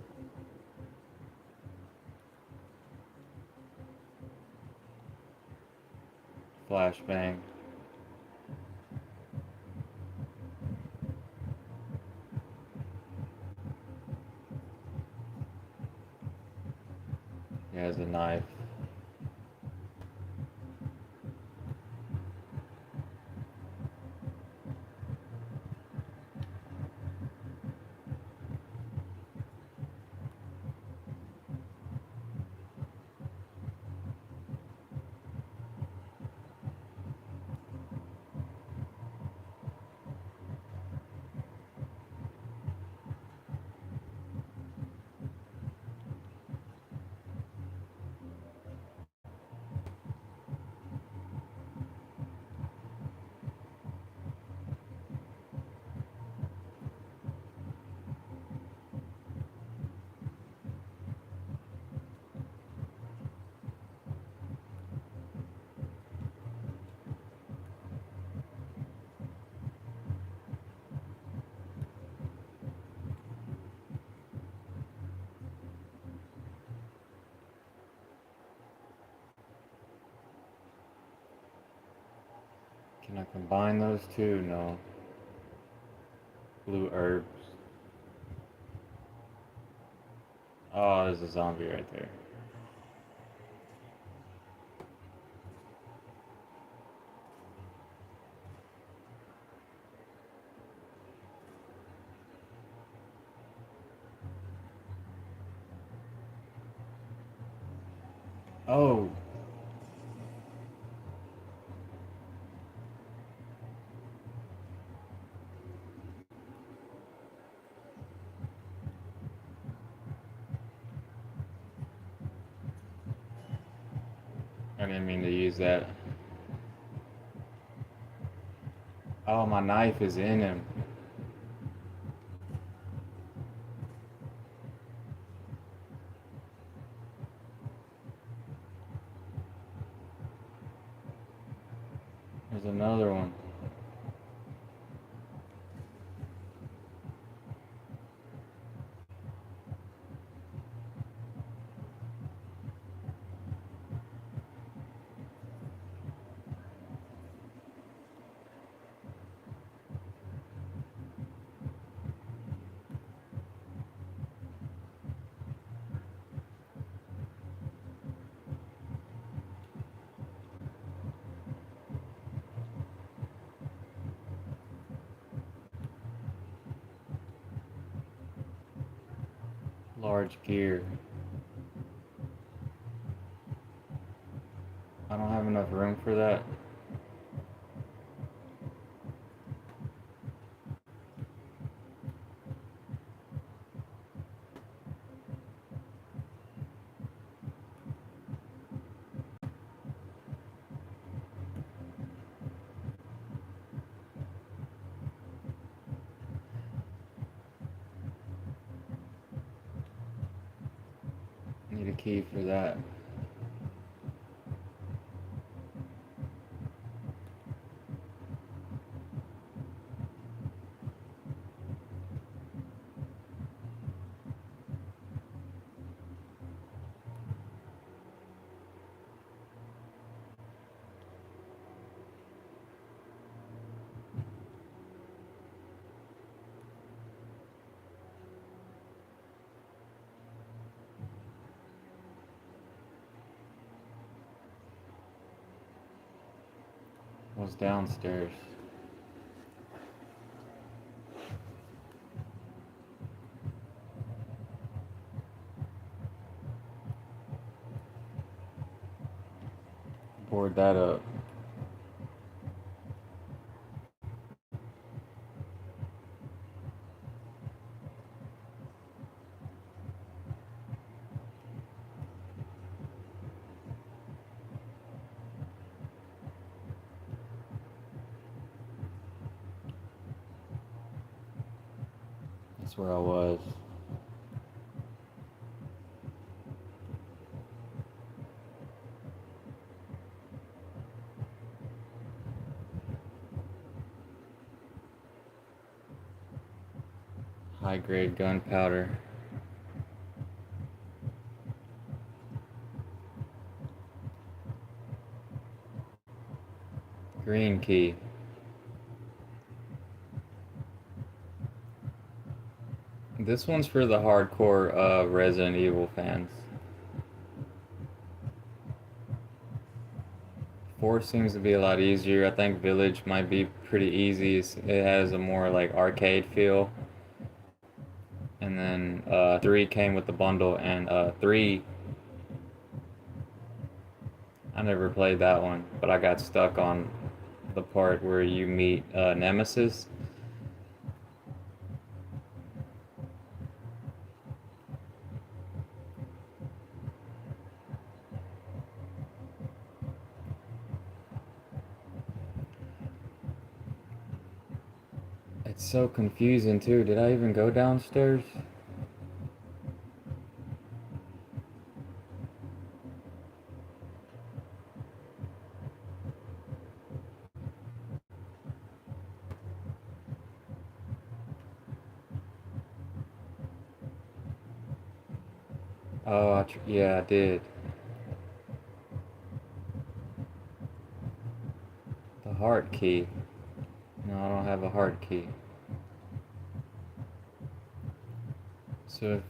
Flashbang. He has a knife. Can I combine those two? No. Blue herbs. Oh, there's a zombie right there. Oh. I didn't mean to use that. Oh, my knife is in him. There's another one. Large gear. I don't have enough room for that. Need a key for that. Was downstairs. Board that up. That's where I was. High grade gunpowder. Green key. This one's for the hardcore Resident Evil fans. 4 seems to be a lot easier. I think Village might be pretty easy. It has a more like arcade feel. And then 3 came with the bundle, and 3, I never played that one, but I got stuck on the part where you meet Nemesis. It's so confusing too. Did I even go downstairs? Oh, yeah, I did. The heart key. No, I don't have a heart key. So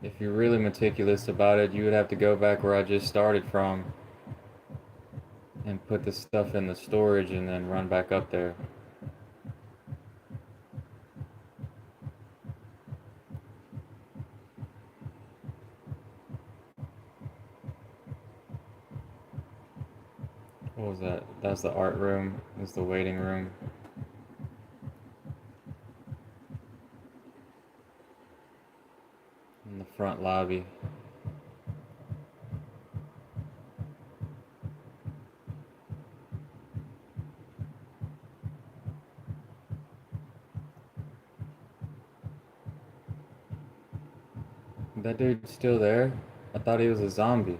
if you're really meticulous about it, you would have to go back where I just started from and put the stuff in the storage and then run back up there. was that? That's the art room. This is the waiting room. In the front lobby. That dude's still there? I thought he was a zombie.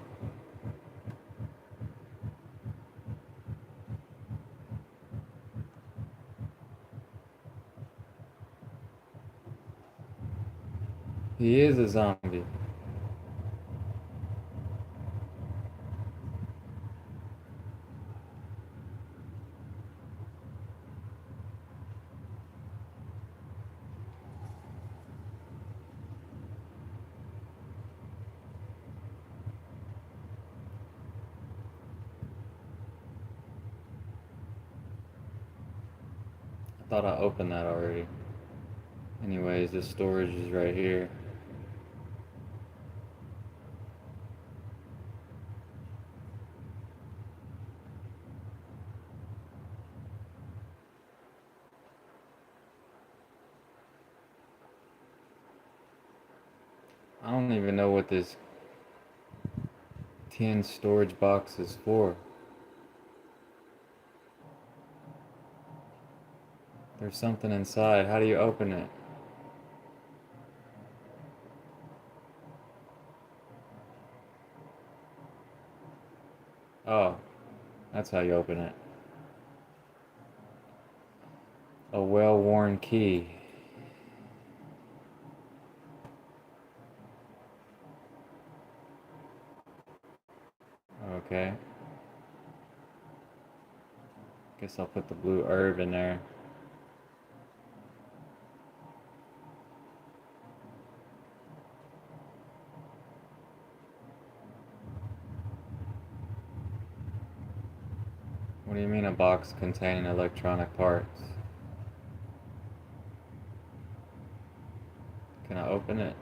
He is a zombie. I thought I opened that already. Anyways, this storage is right here. I don't even know what this tin storage box is for. There's something inside. How do you open it? Oh, that's how you open it. A well-worn key. Okay. Guess I'll put the blue herb in there. What do you mean a box containing electronic parts? Can I open it?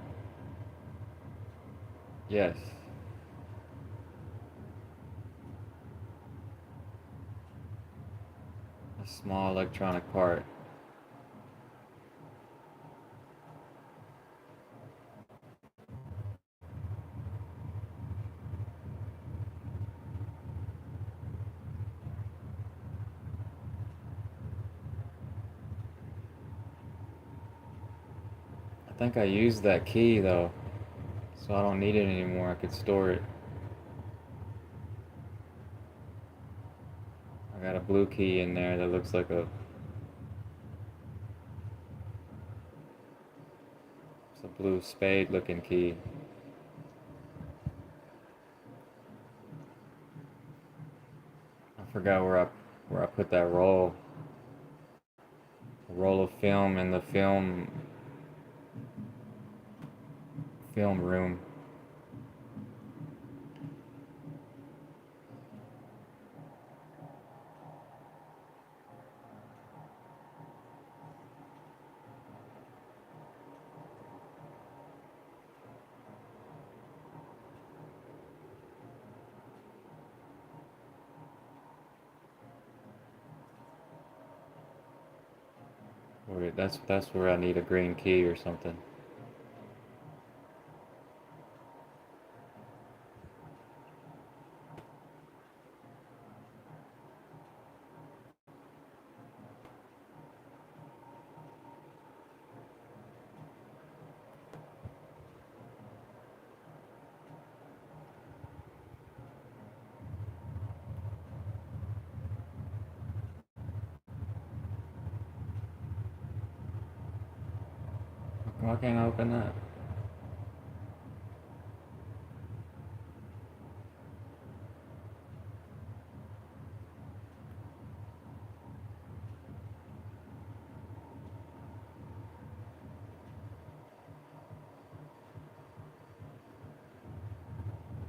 Yes. A small electronic part. I think I used that key though, so I don't need it anymore. I could store it. I got a blue key in there that looks like it's a blue spade looking key. I forgot where I put that roll. A roll of film in the film room. That's where I need a green key or something. Why can't I open that?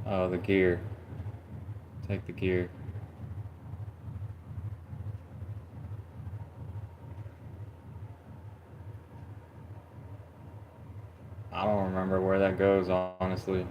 Oh, the gear. Take the gear. I don't remember where that goes, honestly. 'Cause,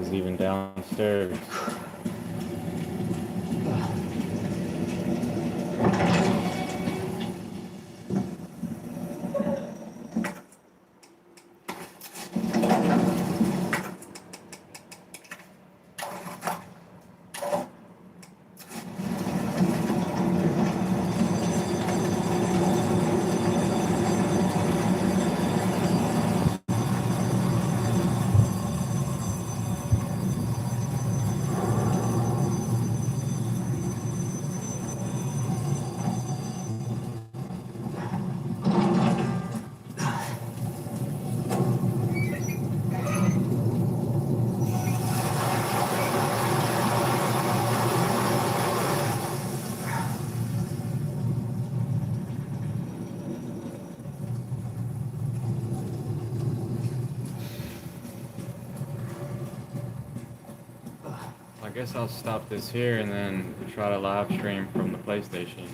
is even downstairs. I guess I'll stop this here and then try to live stream from the PlayStation.